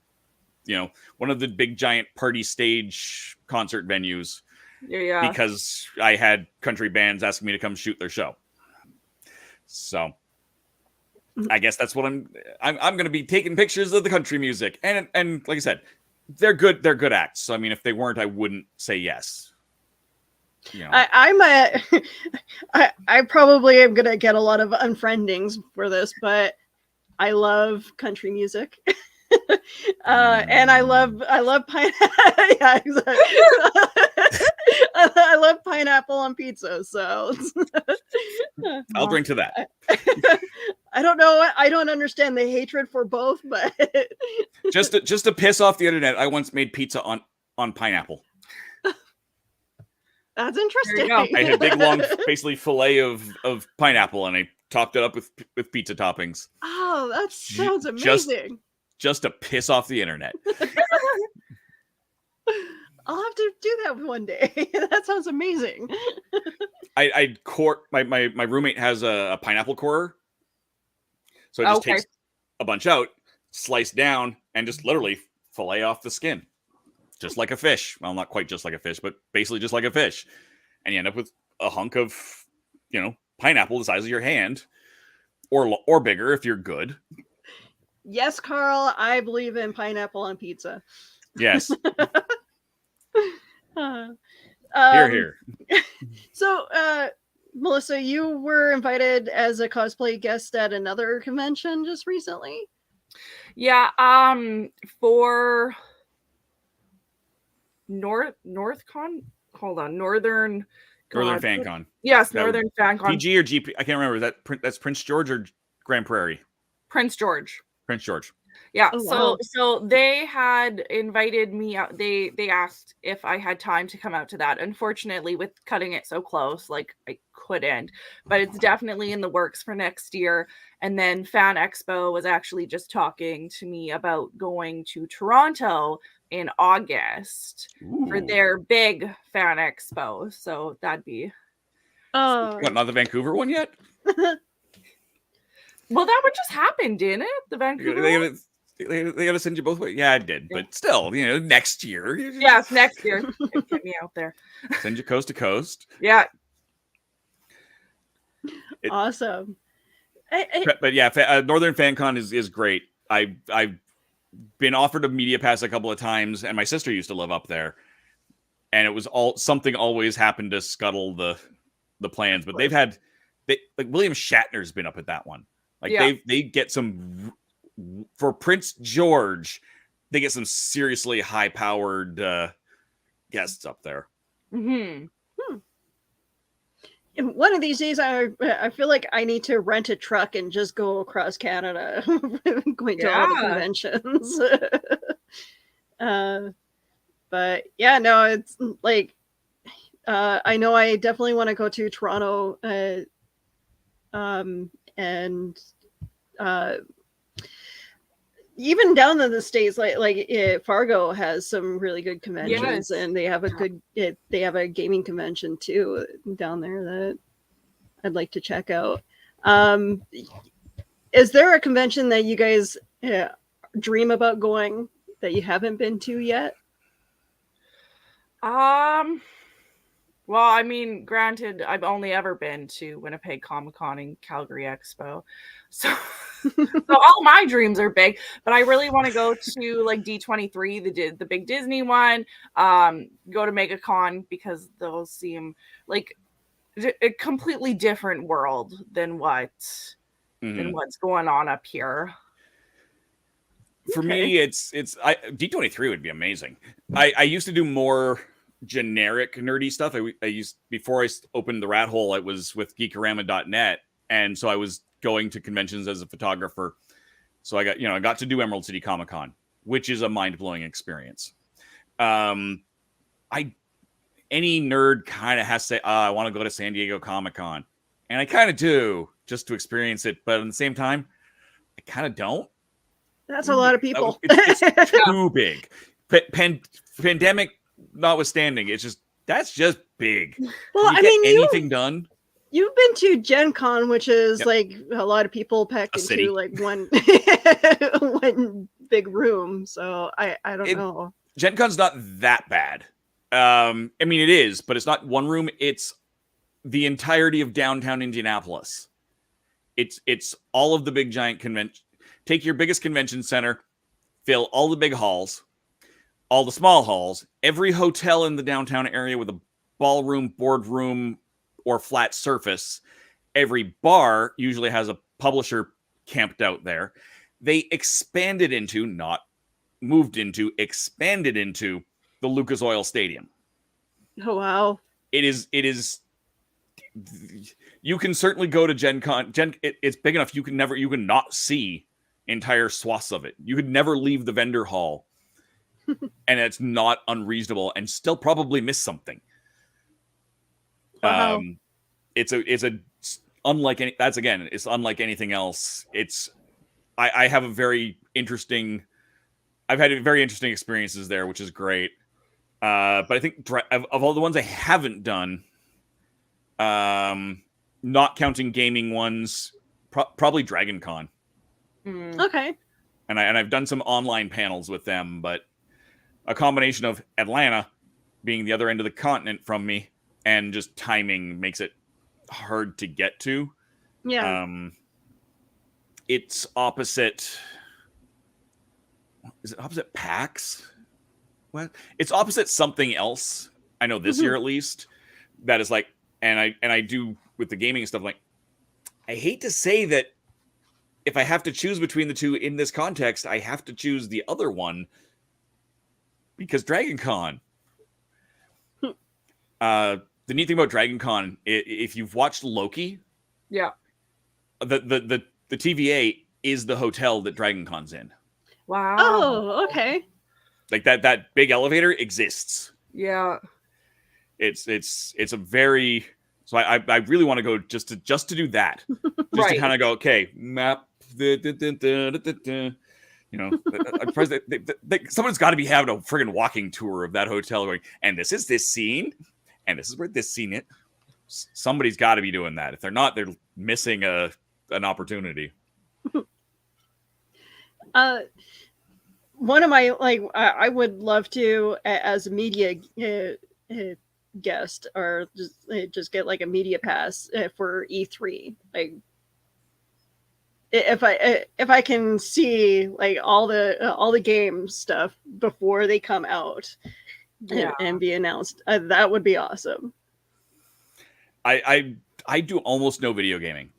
one of the big giant party stage concert venues. Yeah. Because I had country bands asking me to come shoot their show. So I guess that's what I'm going to be taking pictures of the country music. And like I said, they're good acts. So, I mean, if they weren't, I wouldn't say yes. I probably am going to get a lot of unfriendings for this, but I love country music. And I love yeah, exactly. I love pineapple on pizza, so I'll drink to that. I don't know. I don't understand the hatred for both, but just to piss off the internet, I once made pizza on pineapple. That's There you go. interesting. I had a big long, basically fillet of pineapple, and I topped it up with pizza toppings. Oh, that sounds amazing. Just to piss off the internet. I'll have to do that one day. That sounds amazing. I core my roommate has a pineapple corer, so it just takes a bunch out, slice down, and just literally fillet off the skin, just like a fish. Well, not quite just like a fish, but basically just like a fish, and you end up with a hunk of, pineapple the size of your hand, or bigger if you're good. Yes, Carl, I believe in pineapple on pizza. Yes. Here. So, Melissa, you were invited as a cosplay guest at another convention just recently. Yeah, for NorthCon. Hold on, Northern FanCon. Yes, Northern FanCon. PG or GP? I can't remember. That's Prince George or Grand Prairie? Prince George. Prince George. Yeah. Oh, wow. So they had invited me out. They asked if I had time to come out to that. Unfortunately, with cutting it so close, like I couldn't. But it's definitely in the works for next year. And then Fan Expo was actually just talking to me about going to Toronto in August for their big Fan Expo. So that'd be. What, not the Vancouver one yet? Well, that one just happened, didn't it? The Vancouver one? They got to send you both ways. Yeah, I did. But still, next year. Yes, next year. Get me out there. Send you coast to coast. Yeah. Awesome. But yeah, Northern FanCon is great. I've been offered a media pass a couple of times, and my sister used to live up there. And it was something always happened to scuttle the plans. But like William Shatner's been up at that one. Like they get some, for Prince George, they get some seriously high powered guests up there. Mm-hmm. One of these days, I feel like I need to rent a truck and just go across Canada, going to all the conventions. But yeah, no, it's like I know I definitely want to go to Toronto, and even down in the States, like Fargo has some really good conventions, and they have they have a gaming convention too down there that I'd like to check out. Is there a convention that you guys dream about going that you haven't been to yet? Well, I mean, granted, I've only ever been to Winnipeg Comic-Con and Calgary Expo. So all my dreams are big, but I really want to go to like D23, the big Disney one, go to MegaCon, because those seem like a completely different world than what's going on up here. For me, it's D23 would be amazing. I used to do more generic nerdy stuff. I used, before I opened the rat hole, I was with geekorama.net, and so I was going to conventions as a photographer. So I got to do Emerald City Comic Con, which is a mind-blowing experience. Any nerd kind of has to say, I want to go to San Diego Comic Con, and I kind of do, just to experience it, but at the same time I kind of don't. That's a lot of people. It's too big. Pandemic notwithstanding, that's just big. Well, I mean, anything done. You've been to Gen Con, which is like a lot of people packed into like one big room. So I don't know. Gen Con's not that bad. I mean, it is, but it's not one room. It's the entirety of downtown Indianapolis. It's all of the big giant convention. Take your biggest convention center, fill all the big halls, all the small halls, every hotel in the downtown area with a ballroom, boardroom, or flat surface. Every bar usually has a publisher camped out there. They expanded into the Lucas Oil Stadium. Oh, wow. It is. You can certainly go to Gen Con. It's big enough you can not see entire swaths of it. You could never leave the vendor hall, and it's not unreasonable, and still probably miss something. Wow. It's unlike any. That's again, it's unlike anything else. I have a very interesting. I've had very interesting experiences there, which is great. But I think of all the ones I haven't done, not counting gaming ones, probably Dragon Con. Okay. And I've done some online panels with them, but a combination of Atlanta being the other end of the continent from me and just timing makes it hard to get to. Yeah. It's opposite. Is it opposite PAX? What? It's opposite something else. I know this year at least. That is like, and I do with the gaming stuff. Like, I hate to say that if I have to choose between the two in this context, I have to choose the other one because Dragon Con. The neat thing about Dragon Con, if you've watched Loki, yeah, the TVA is the hotel that Dragon Con's in. Wow. Oh, okay. Like that big elevator exists. Yeah. It's a very, so I really want to go just to do that. Just to kind of go, okay, map you know, someone's got to be having a friggin' walking tour of that hotel going, and this is this scene, and this is where this scene is. Somebody's got to be doing that. If they're not, they're missing an opportunity. One of my, I would love to, as a media guest, or just get like a media pass for E3. Like, if I can see like all the game stuff before they come out and be announced, that would be awesome. I do almost no video gaming,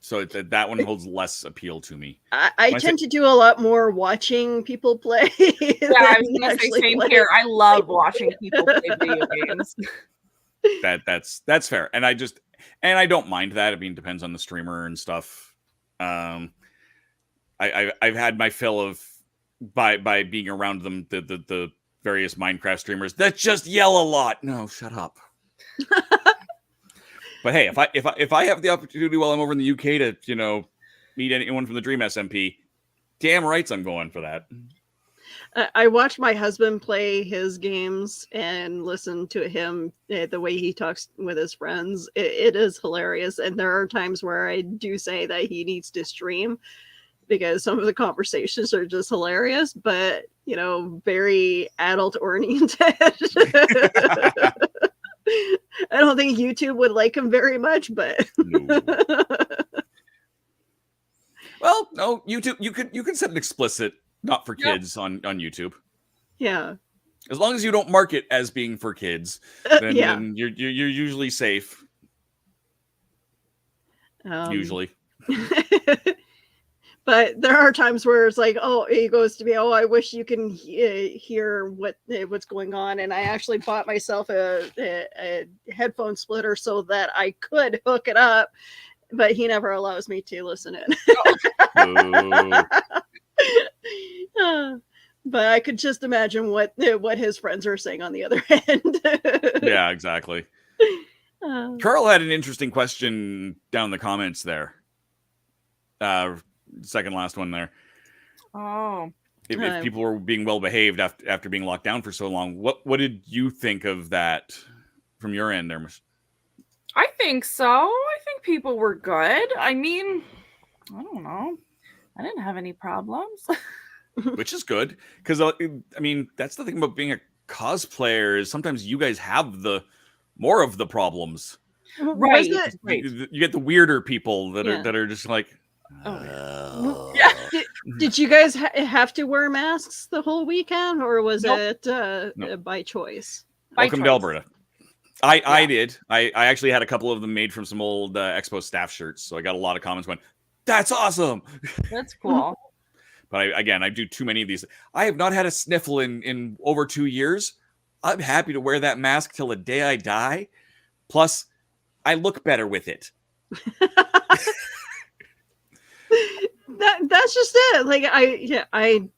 so that one holds less appeal to me. I tend to do a lot more watching people play. Yeah, I was gonna say same here. I love watching people play video games. That's fair, and I don't mind that. I mean, it depends on the streamer and stuff. I've had my fill of by being around them, the various Minecraft streamers that just yell a lot. No, shut up. But hey, if I have the opportunity while I'm over in the UK to meet anyone from the Dream SMP, damn rights I'm going for that. I watch my husband play his games and listen to him, the way he talks with his friends. It is hilarious. And there are times where I do say that he needs to stream because some of the conversations are just hilarious, but, very adult oriented. I don't think YouTube would like him very much, but no. Well, no, YouTube, you can set an explicit not for kids on YouTube. Yeah. As long as you don't mark it as being for kids, then you're usually safe. Usually. But there are times where it's like, he goes to me, I wish you can hear what's going on. And I actually bought myself a headphone splitter so that I could hook it up, but he never allows me to listen in. But I could just imagine what his friends are saying on the other end. Yeah, exactly. Carl had an interesting question down in the comments there. Second last one there. Oh. If people were being well behaved after being locked down for so long, what did you think of that from your end there? I think so. I think people were good. I mean, I don't know. I didn't have any problems. Which is good, because I mean, that's the thing about being a cosplayer is sometimes you guys have more of the problems. Right. You get the weirder people that are just like. Did you guys have to wear masks the whole weekend, or was it by choice? Welcome to Alberta. I did. I actually had a couple of them made from some old Expo staff shirts, so I got a lot of comments going, "That's awesome." That's cool. But I do too many of these. I have not had a sniffle in over 2 years. I'm happy to wear that mask till the day I die. Plus, I look better with it. That's just it. Like my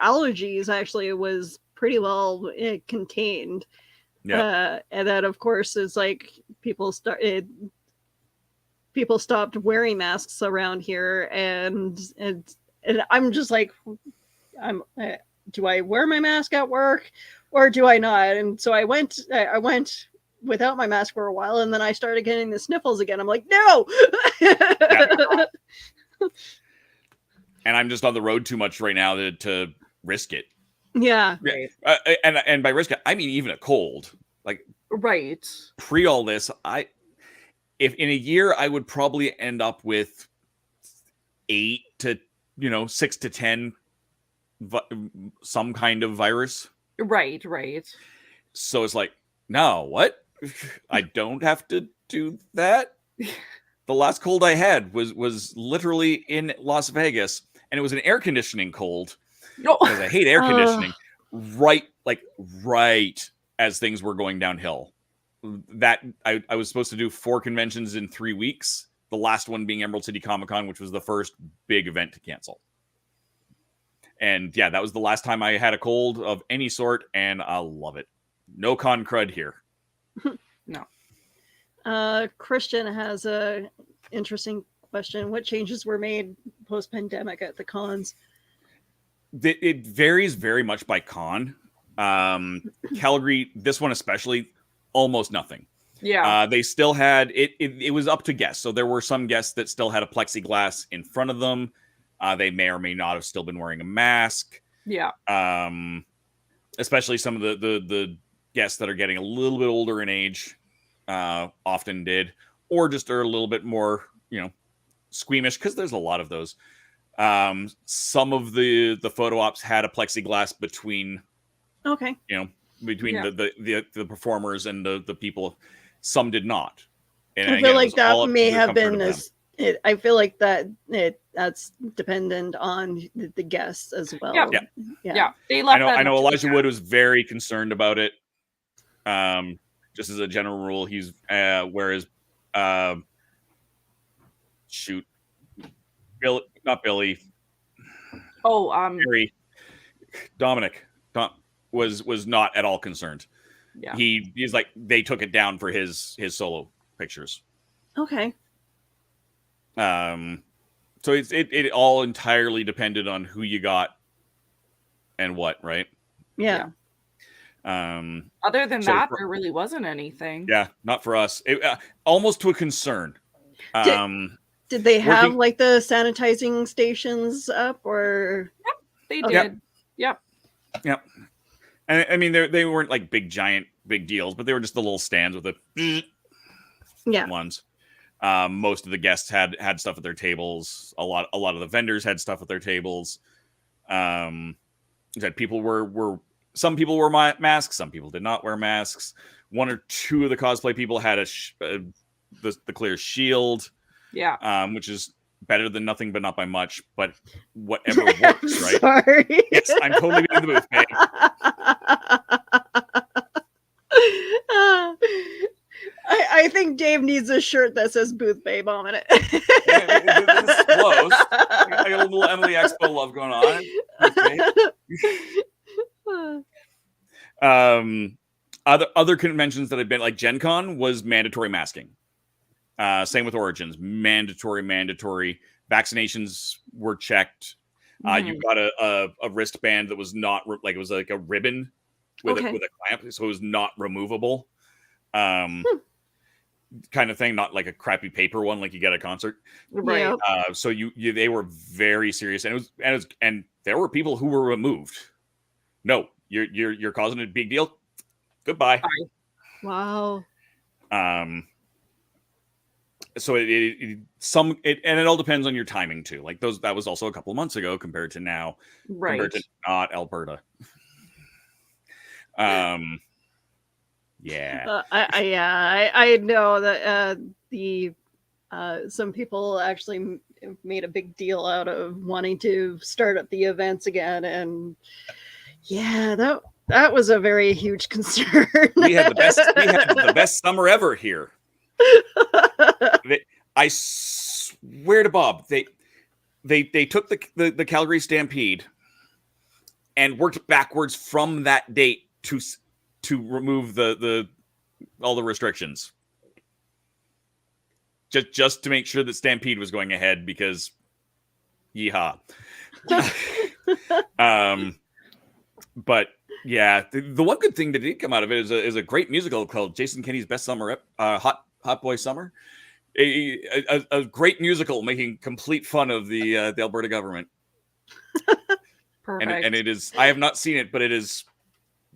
allergies actually was pretty well contained. And then of course it's like people stopped wearing masks around here, and I'm just like, do I wear my mask at work or do I not? And so I went without my mask for a while, and then I started getting the sniffles again. I'm like, no. And I'm just on the road too much right now to risk it. Yeah. And by risk it, I mean even a cold. Like, right. Pre all this, if in a year I would probably end up with 8 to 6 to 10 some kind of virus. Right. So it's like, no, what? I don't have to do that. The last cold I had was literally in Las Vegas, and it was an air conditioning cold because I hate air conditioning. Right as things were going downhill. That I was supposed to do 4 conventions in 3 weeks. The last one being Emerald City Comic Con, which was the first big event to cancel. And yeah, that was the last time I had a cold of any sort, and I love it. No con crud here. No. Christian has a interesting question. What changes were made post-pandemic at the cons? It varies very much by con. Calgary, this one especially, almost nothing. Yeah. They still had it was up to guests. So there were some guests that still had a plexiglass in front of them. They may or may not have still been wearing a mask. Yeah. Especially some of the guests that are getting a little bit older in age often did, or just are a little bit more, squeamish, because there's a lot of those. Some of the photo ops had a plexiglass between the performers and the people. Some did not. And I feel like that may have been I feel like that's dependent on the guests as well. Yeah. They left I know Elijah Wood was very concerned about it. Just as a general rule, he's whereas not Billy. Barry, Dominic was not at all concerned. Yeah. He's like, they took it down for his solo pictures. Okay. So it all entirely depended on who you got and what, right? Yeah. Other than that, there really wasn't anything. Yeah, not for us. Almost to a concern. Did they have like the sanitizing stations up, or? Yep, they did. Yep. And I mean, they weren't like big deals, but they were just the little stands with the ones. Most of the guests had stuff at their tables. A lot of the vendors had stuff at their tables. That some people wore masks, some people did not wear masks. 1 or 2 of the cosplay people had the clear shield. Yeah. Which is better than nothing, but not by much. But whatever works, right? Sorry. Yes, I'm totally being the booth, babe. I think Dave needs a shirt that says "Booth Babe" on it. It's close. I got a little Emily Expo love going on. Other conventions that have been like Gen Con was mandatory masking. Same with Origins, mandatory. Vaccinations were checked. You got a wristband that was not it was like a ribbon with a clamp, so it was not removable. Kind of thing, not like a crappy paper one like you get at a concert, right? So they were very serious, and there were people who were removed. No, you're causing a big deal. Goodbye. Bye. Wow. So it all depends on your timing too. Like that was also a couple of months ago compared to now, right? Compared to not Alberta. Yeah. I know that some people actually made a big deal out of wanting to start up the events again, and that was a very huge concern. We had the best summer ever here. I swear to Bob, they took the Calgary Stampede and worked backwards from that date to to remove all the restrictions. Just to make sure that Stampede was going ahead, because yeehaw. But yeah, the one good thing that did come out of it is a great musical called Jason Kenney's Best Summer, Hot Boy Summer. A great musical making complete fun of the Alberta government. Perfect. And it is, I have not seen it, but it is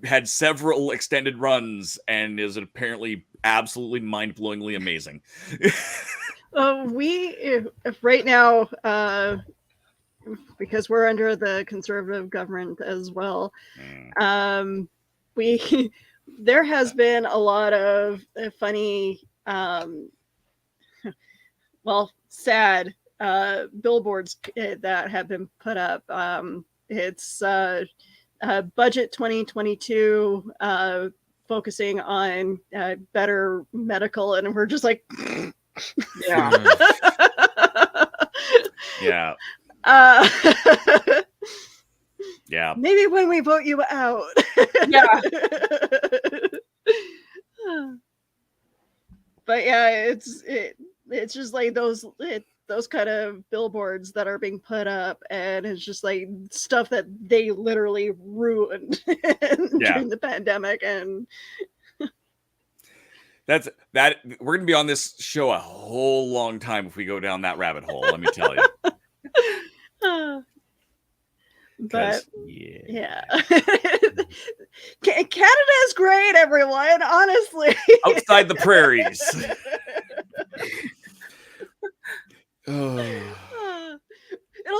had several extended runs and is apparently absolutely mind-blowingly amazing. We right now, because we're under the conservative government as well, there has been a lot of funny, sad billboards that have been put up. It's budget 2022, focusing on better medical, and we're just like, yeah. Yeah. Yeah. Maybe when we vote you out. Yeah. But yeah, it's just like those kind of billboards that are being put up, and it's just like stuff that they literally ruined during the pandemic. And that we're gonna be on this show a whole long time if we go down that rabbit hole, let me tell you. But yeah. Canada is great, everyone, honestly. Outside the prairies. It'll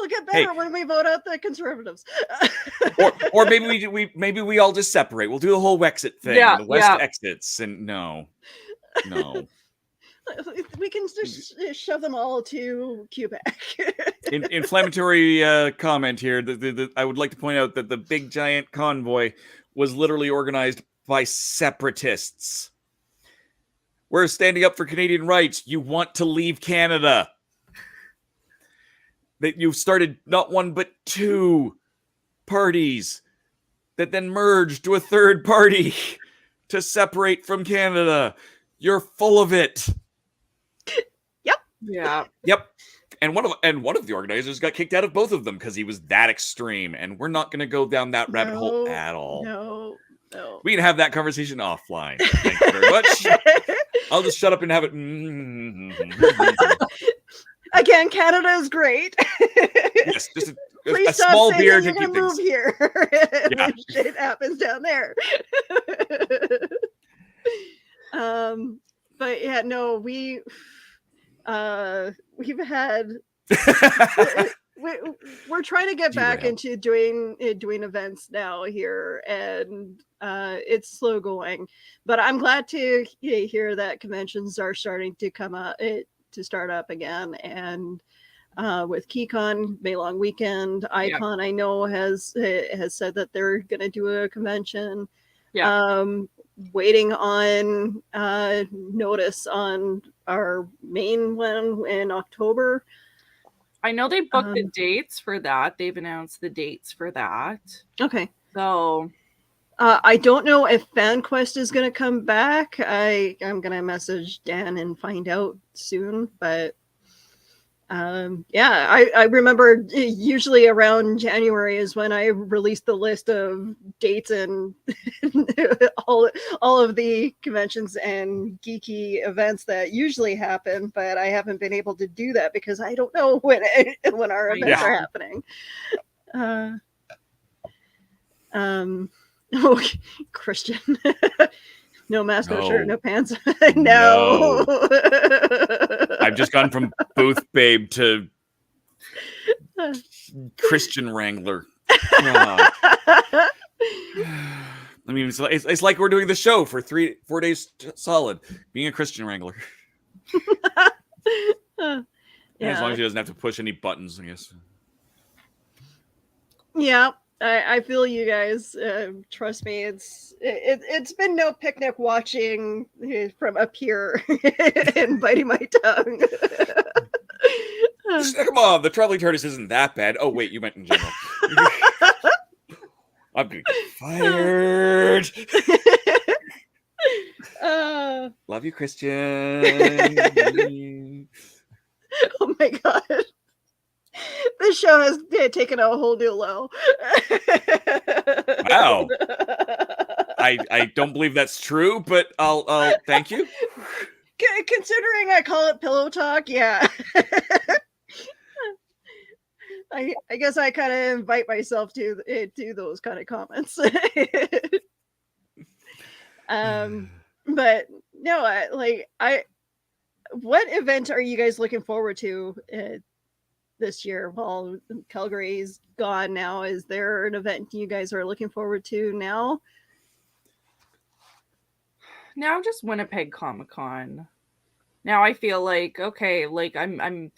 get better when we vote out the conservatives. or maybe we all just separate. We'll do the whole Wexit thing. Yeah, the West exits, and no. We can just shove them all to Quebec. Inflammatory comment here. I would like to point out that the big giant convoy was literally organized by separatists. We're standing up for Canadian rights. You want to leave Canada. That you've started not one but two parties that then merged to a third party to separate from Canada. You're full of it. Yep. Yeah. Yep. And one of the organizers got kicked out of both of them because he was that extreme. And we're not going to go down that rabbit hole at all. No. We can have that conversation offline. Thank you very much. I'll just shut up and have it. Again, Canada is great. Yes, just Please a stop small saying beer that to you're keep gonna things. move here. Yeah. Shit happens down there. But yeah, no, we've had we're trying to get back into doing events now here, and it's slow going, but I'm glad to hear that conventions are starting to come up to start up again. And with KeyCon, May Long Weekend, Icon, I know has said that they're going to do a convention. Waiting on notice on our main one in October. I know they booked the dates for that. They've announced the dates for that. Okay. So I don't know if FanQuest is going to come back. I'm going to message Dan and find out soon. But I remember usually around January is when I released the list of dates and all of the conventions and geeky events that usually happen, but I haven't been able to do that because I don't know when our events are happening. Christian. No mask, no shirt, no pants. No. I've just gone from booth babe to Christian Wrangler. I mean, it's like we're doing the show for 4 days solid, being a Christian Wrangler. As long as he doesn't have to push any buttons, I guess. Yeah. I feel you guys. Trust me, it's been no picnic watching from up here and biting my tongue. Come on, the Travelling Tardis isn't that bad. Oh wait, you meant in general. I'm gonna get fired. Love you, Christian. Oh my god. This show has taken a whole new low. Wow. I don't believe that's true, but I'll thank you. Considering I call it pillow talk, yeah. I guess I kind of invite myself to those kind of comments. But no, what event are you guys looking forward to this year? Well, Calgary's gone now. Is there an event you guys are looking forward to now? Now just Winnipeg Comic-Con. Now I feel like, okay, like I'm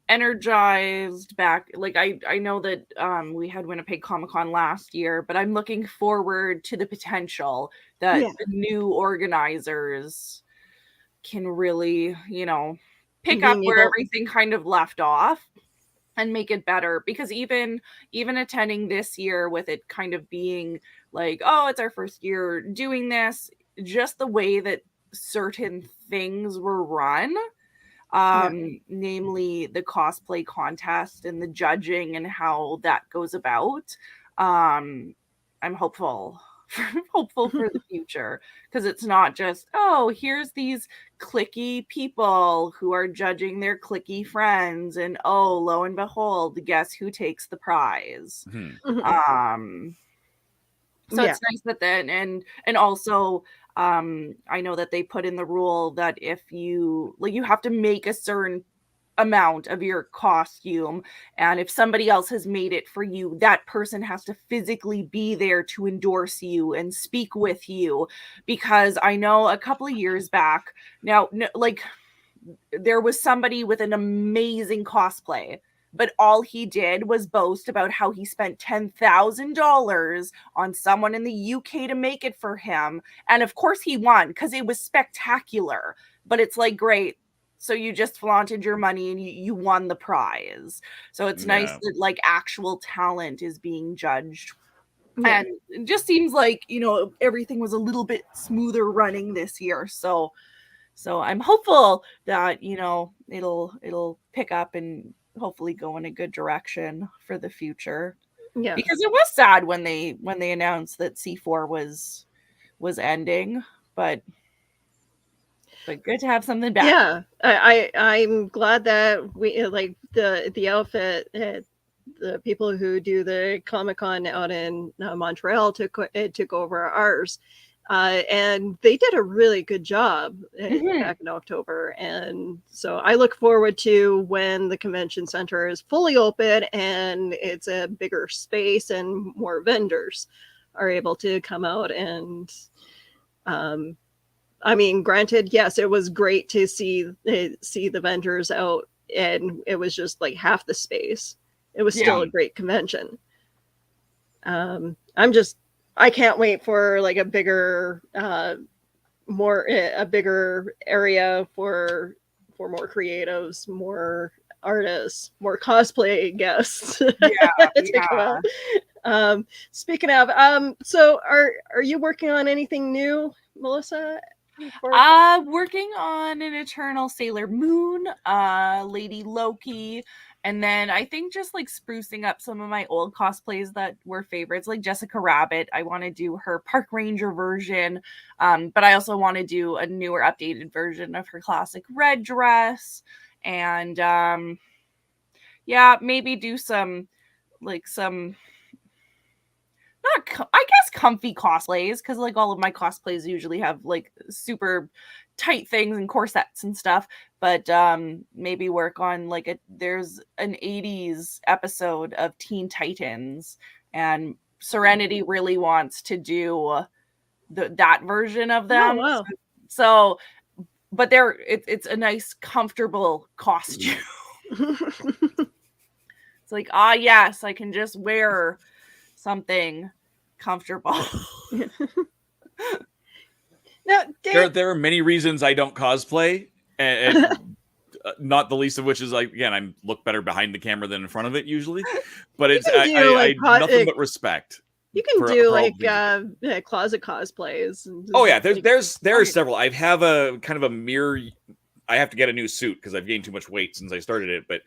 energized back. Like I know that we had Winnipeg Comic-Con last year, but I'm looking forward to the potential that the new organizers can really, pick up where everything kind of left off and make it better. Because even attending this year with it kind of being like, oh, it's our first year doing this, just the way that certain things were run, namely the cosplay contest and the judging and how that goes about. I'm hopeful for the future, because it's not just, oh, here's these cliquey people who are judging their cliquey friends, and oh, lo and behold, guess who takes the prize. So it's nice that then, and also I know that they put in the rule that if you have to make a certain amount of your costume, and if somebody else has made it for you, that person has to physically be there to endorse you and speak with you. Because I know a couple of years back now, there was somebody with an amazing cosplay, but all he did was boast about how he spent $10,000 on someone in the UK to make it for him. And of course he won because it was spectacular. But it's like, great. So you just flaunted your money and you won the prize. So it's nice that actual talent is being judged. And it just seems like, everything was a little bit smoother running this year. So I'm hopeful that, it'll pick up and hopefully go in a good direction for the future. Yeah. Because it was sad when they announced that C4 was ending, but good to have something back. Yeah, I'm glad that we the outfit, the people who do the Comic-Con out in Montreal took over ours, and they did a really good job back in October. And so I look forward to when the convention center is fully open and it's a bigger space and more vendors are able to come out and I mean, granted, yes, it was great to see the vendors out, and it was just like half the space. It was still a great convention. I can't wait for like a bigger, a bigger area for more creatives, more artists, more cosplay guests to come out. Speaking of, so are you working on anything new, Melissa? Working on an Eternal Sailor Moon, Lady Loki, and then I think just sprucing up some of my old cosplays that were favorites, like Jessica Rabbit. I want to do her Park Ranger version, but I also want to do a newer, updated version of her classic red dress, and maybe do some I guess comfy cosplays, because all of my cosplays usually have super tight things and corsets and stuff, but maybe work on there's an 80s episode of Teen Titans, and Sewrenity really wants to do that version of them. Oh, wow. So but it's a nice comfortable costume. It's like, yes, I can just wear something comfortable. Now, Dave, there are many reasons I don't cosplay, and not the least of which is I look better behind the camera than in front of it usually. But it's I nothing but respect. You can for do all like the closet cosplays. Oh yeah, there's several. I have a kind of a mirror. I have to get a new suit because I've gained too much weight since I started it. But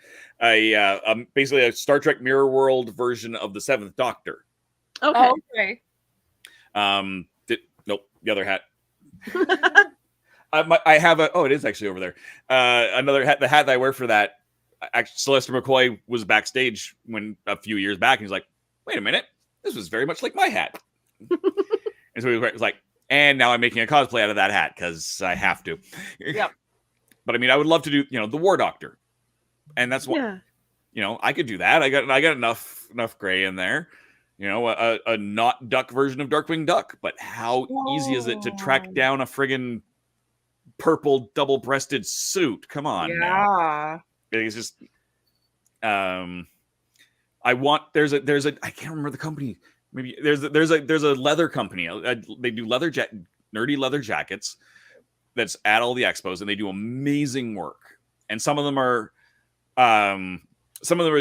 basically a Star Trek Mirror World version of the Seventh Doctor. Okay. Okay. Nope, the other hat. I have a. Oh, it is actually over there. Another hat. The hat that I wear for that. Actually, Sylvester McCoy was backstage a few years back, and he's like, "Wait a minute, this was very much like my hat." And so he was like, "And now I'm making a cosplay out of that hat because I have to." Yep. But I mean, I would love to do, the War Doctor, and that's what, I could do that. I got enough gray in there, a not duck version of Darkwing Duck. But how easy is it to track down a friggin' purple double-breasted suit? Come on, now. It's just, I want. There's a. I can't remember the company. Maybe there's a leather company. They do nerdy leather jackets. That's at all the expos, and they do amazing work. And some of them are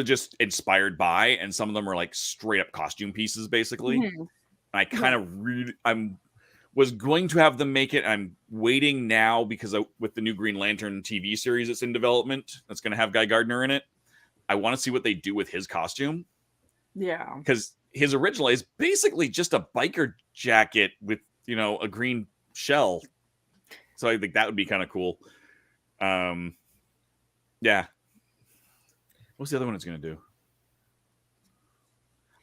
just inspired by, and some of them are like straight up costume pieces, basically. Mm-hmm. And I kind of was going to have them make it. I'm waiting now because with the new Green Lantern TV series that's in development, that's going to have Guy Gardner in it. I want to see what they do with his costume. Yeah, because his original is basically just a biker jacket with a green shell. So I think that would be kind of cool. Yeah. What's the other one it's going to do?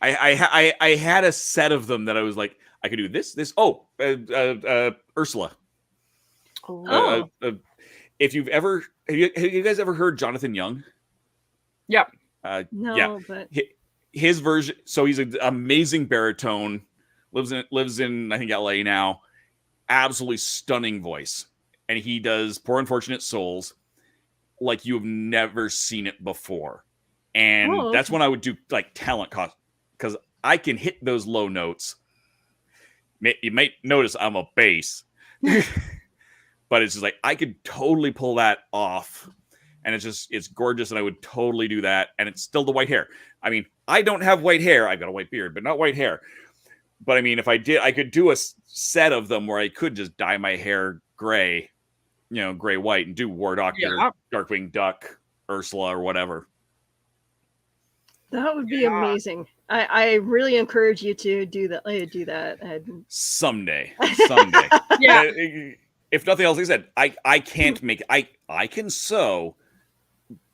I had a set of them that I was like, I could do this. Ursula. Oh. If you've ever, have you guys ever heard Jonathan Young? Yep. No, yeah. But his version. So he's an amazing baritone. Lives in I think LA now. Absolutely stunning voice, and he does Poor Unfortunate Souls like you've never seen it before. And that's when I would do like talent cost, because I can hit those low notes. You might notice I'm a bass, but it's just like I could totally pull that off, and it's gorgeous, and I would totally do that. And it's still the white hair. I mean, I don't have white hair. I've got a white beard, but not white hair. But I mean, if I did, I could do a set of them where I could just dye my hair gray, gray white, and do War Doctor, Darkwing Duck, Ursula, or whatever. That would be amazing. I really encourage you to do that. Someday. Yeah. If nothing else, like I said, I can't make. I can sew.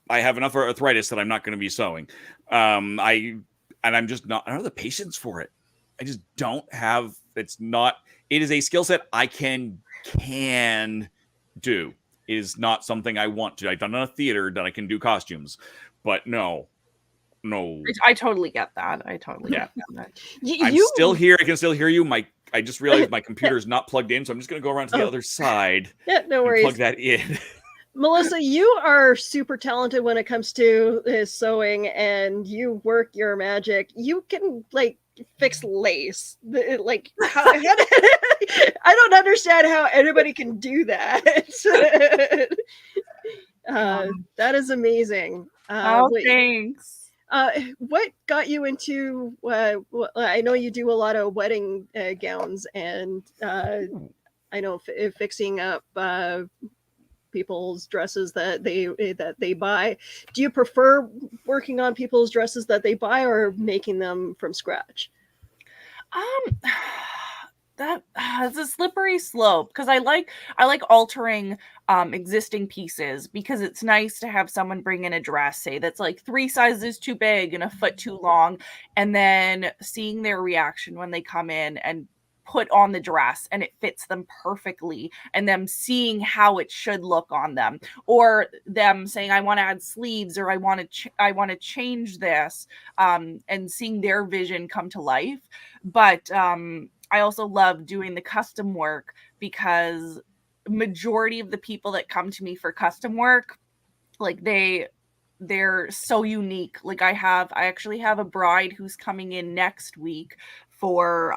I have enough arthritis that I'm not going to be sewing. I'm just not. I don't have the patience for it. I just don't have. It is a skill set I can do. It is not something I want to. I've done enough theater that I can do costumes, but no. I totally get that. Get that. I'm still here. I can still hear you. I just realized my computer's not plugged in, so I'm just going to go around to the other side. Yeah, no worries. Plug that in. Melissa, you are super talented when it comes to sewing, and you work your magic. You can fix lace. I don't understand how anybody can do that. That is amazing. Thanks. What got you into? I know you do a lot of wedding gowns, and I know fixing up people's dresses that they buy. Do you prefer working on people's dresses that they buy or making them from scratch? That it's a slippery slope, because I like altering existing pieces, because it's nice to have someone bring in a dress, say that's like 3 sizes too big and a foot too long, and then seeing their reaction when they come in and put on the dress and it fits them perfectly, and them seeing how it should look on them, or them saying, I want to add sleeves, or I want to change this, and seeing their vision come to life. But I also love doing the custom work, because majority of the people that come to me for custom work, like they're so unique. Like I actually have a bride who's coming in next week for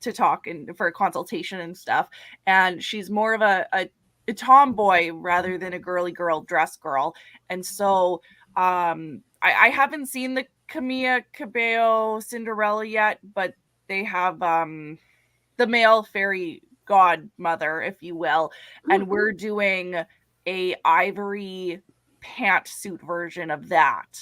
to talk and for a consultation and stuff, and she's more of a tomboy rather than a girly girl dress girl. And so I haven't seen Camilla Cabello Cinderella yet, but they have the male fairy godmother, if you will, and we're doing a ivory pantsuit version of that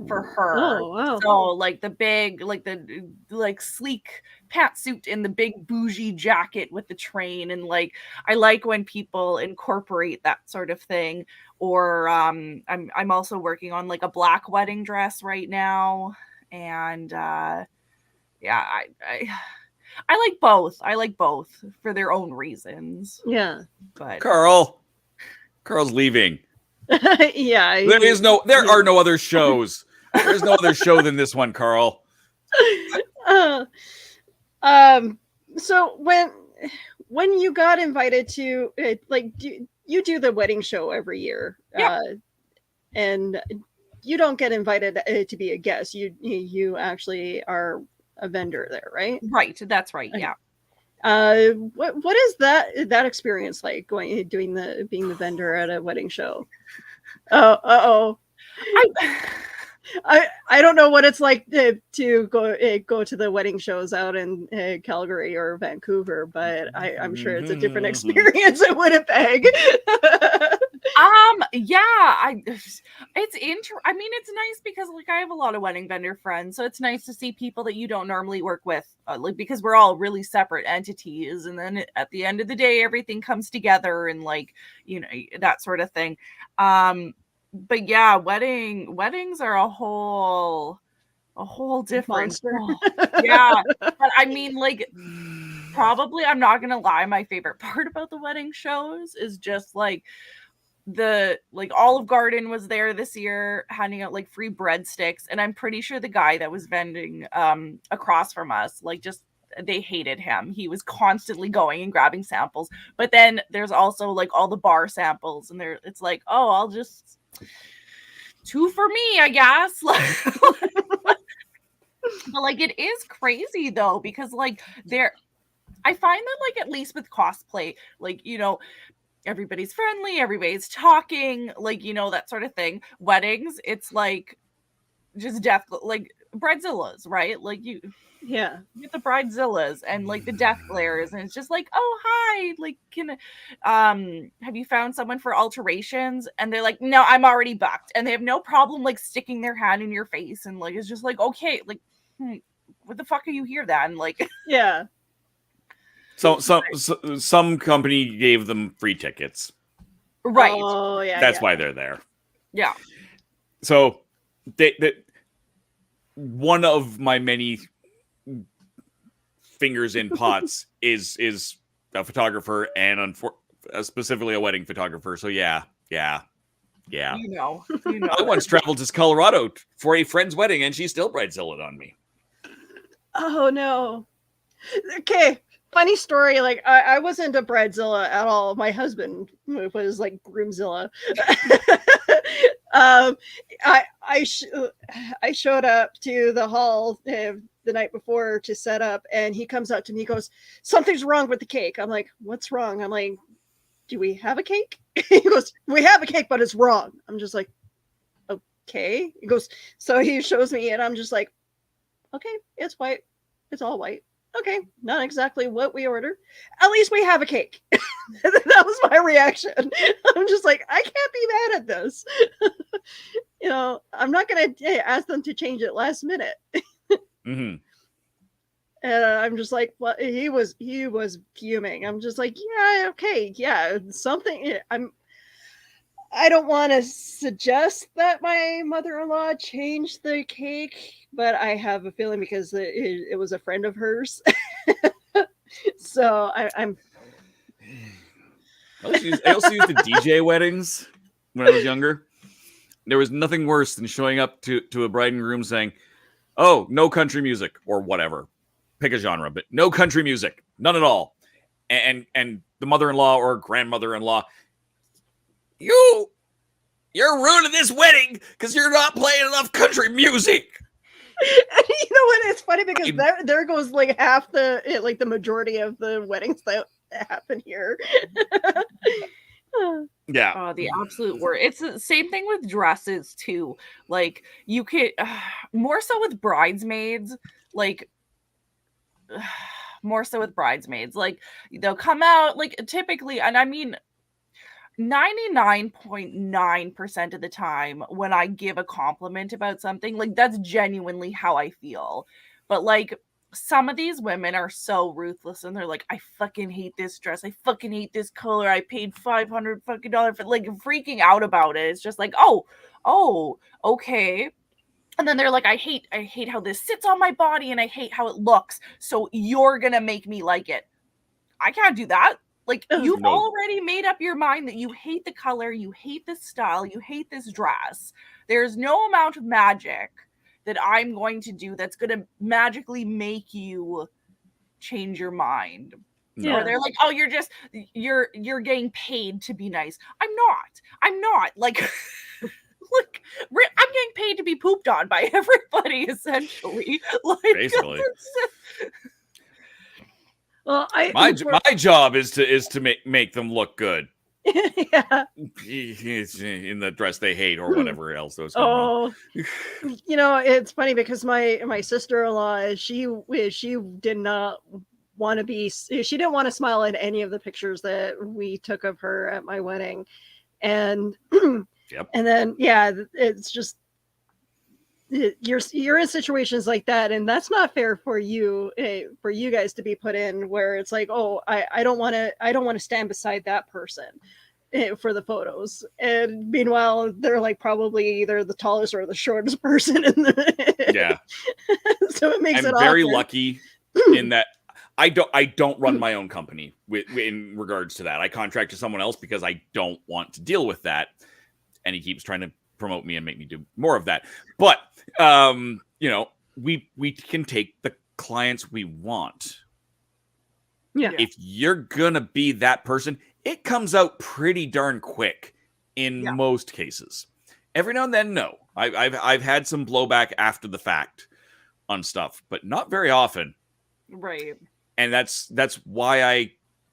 for her. Oh, wow. So like the big, like the like sleek pantsuit and the big bougie jacket with the train, and like I like when people incorporate that sort of thing. Or I'm also working on like a black wedding dress right now, and yeah, I like both. I like both for their own reasons. Yeah. But Carl's leaving. Yeah. There are no other shows. There's no other show than this one, Carl. So when you got invited to like you do the wedding show every year, and you don't get invited to be a guest. You actually are a vendor there, right? Right, that's right. Yeah. What is that experience like being the vendor at a wedding show? I don't know what it's like to go to the wedding shows out in Calgary or Vancouver, but I'm sure it's a different experience in Winnipeg. I mean, it's nice because like I have a lot of wedding vendor friends, so it's nice to see people that you don't normally work with, like because we're all really separate entities, and then at the end of the day, everything comes together and like that sort of thing. But yeah, weddings are a whole different yeah. But I mean, like, probably I'm not gonna lie, my favorite part about the wedding shows is just like Olive Garden was there this year handing out like free breadsticks, and I'm pretty sure the guy that was vending across from us, like, just they hated him. He was constantly going and grabbing samples. But then there's also like all the bar samples, and it's like, oh, I'll just 2 for me, I guess. But like it is crazy though, because like I find that like at least with cosplay, like everybody's friendly, everybody's talking, like that sort of thing. Weddings, it's like just death, like bridezillas, right? Like you get the bridezillas and like the death glares, and it's just like, oh hi, like have you found someone for alterations? And they're like, no, I'm already booked, and they have no problem like sticking their hand in your face, and like it's just like, okay, like what the fuck are you here then? Like yeah. So some company gave them free tickets. Right. Oh yeah. That's why they're there. Yeah. So one of my many fingers in pots is a photographer, and specifically a wedding photographer. So yeah. I once traveled to Colorado for a friend's wedding, and she still bridezillaed on me. Oh no. Okay. Funny story. Like I wasn't a bridezilla at all. My husband was like groomzilla. I showed up to the hall the night before to set up, and he comes up to me, he goes, something's wrong with the cake. I'm like, what's wrong? I'm like, do we have a cake? He goes, we have a cake, but it's wrong. I'm just like, okay. He goes, so he shows me, and I'm just like, okay, it's white. It's all white. Okay, not exactly what we ordered. At least we have a cake. That was my reaction. I'm just like, I can't be mad at this. I'm not going to ask them to change it last minute. Mm-hmm. And I'm just like, well, he was fuming. I'm just like, yeah, okay, yeah, something. I don't want to suggest that my mother-in-law changed the cake, but I have a feeling because it was a friend of hers. So I'm. I also used to DJ weddings when I was younger. There was nothing worse than showing up to a bride and groom saying, "Oh, no country music," or whatever. Pick a genre, but no country music, none at all. And the mother-in-law or grandmother-in-law, you're ruining this wedding because you're not playing enough country music. And you know what? It's funny because there goes like half the majority of the weddings that happen here. Yeah. Oh, the absolute worst. It's the same thing with dresses too. Like you could more so with bridesmaids, like more so with bridesmaids. Like they'll come out like typically, and I mean 99.9% of the time when I give a compliment about something, like that's genuinely how I feel. But like some of these women are so ruthless and they're like, I fucking hate this dress. I fucking hate this color. I paid $500 fucking dollars for like freaking out about it. It's just like, oh, okay. And then they're like, I hate how this sits on my body and I hate how it looks. So you're gonna make me like it. I can't do that. Like you've already made up your mind that you hate the color, you hate this style, you hate this dress. There's no amount of magic that I'm going to do that's going to magically make you change your mind. Yeah. Or they're like, "Oh, you're getting paid to be nice." I'm not. Like like I'm getting paid to be pooped on by everybody essentially. Like basically. Well, my job is to make them look good. Yeah. In the dress they hate or whatever else those. Oh, it's funny because my sister-in-law, she did not want to be. She didn't want to smile at any of the pictures that we took of her at my wedding, and yep. And then it's just. You're in situations like that, and that's not fair for you guys to be put in where it's like, oh, I don't want to stand beside that person for the photos, and meanwhile they're like probably either the tallest or the shortest person in the so it makes I'm very lucky in that I don't run my own company in regards to that. I contract to someone else because I don't want to deal with that, and he keeps trying to promote me and make me do more of that. But we can take the clients we want. Yeah. If you're gonna be that person, it comes out pretty darn quick in most cases. Every now and then, no. I've had some blowback after the fact on stuff, but not very often. Right. And that's why I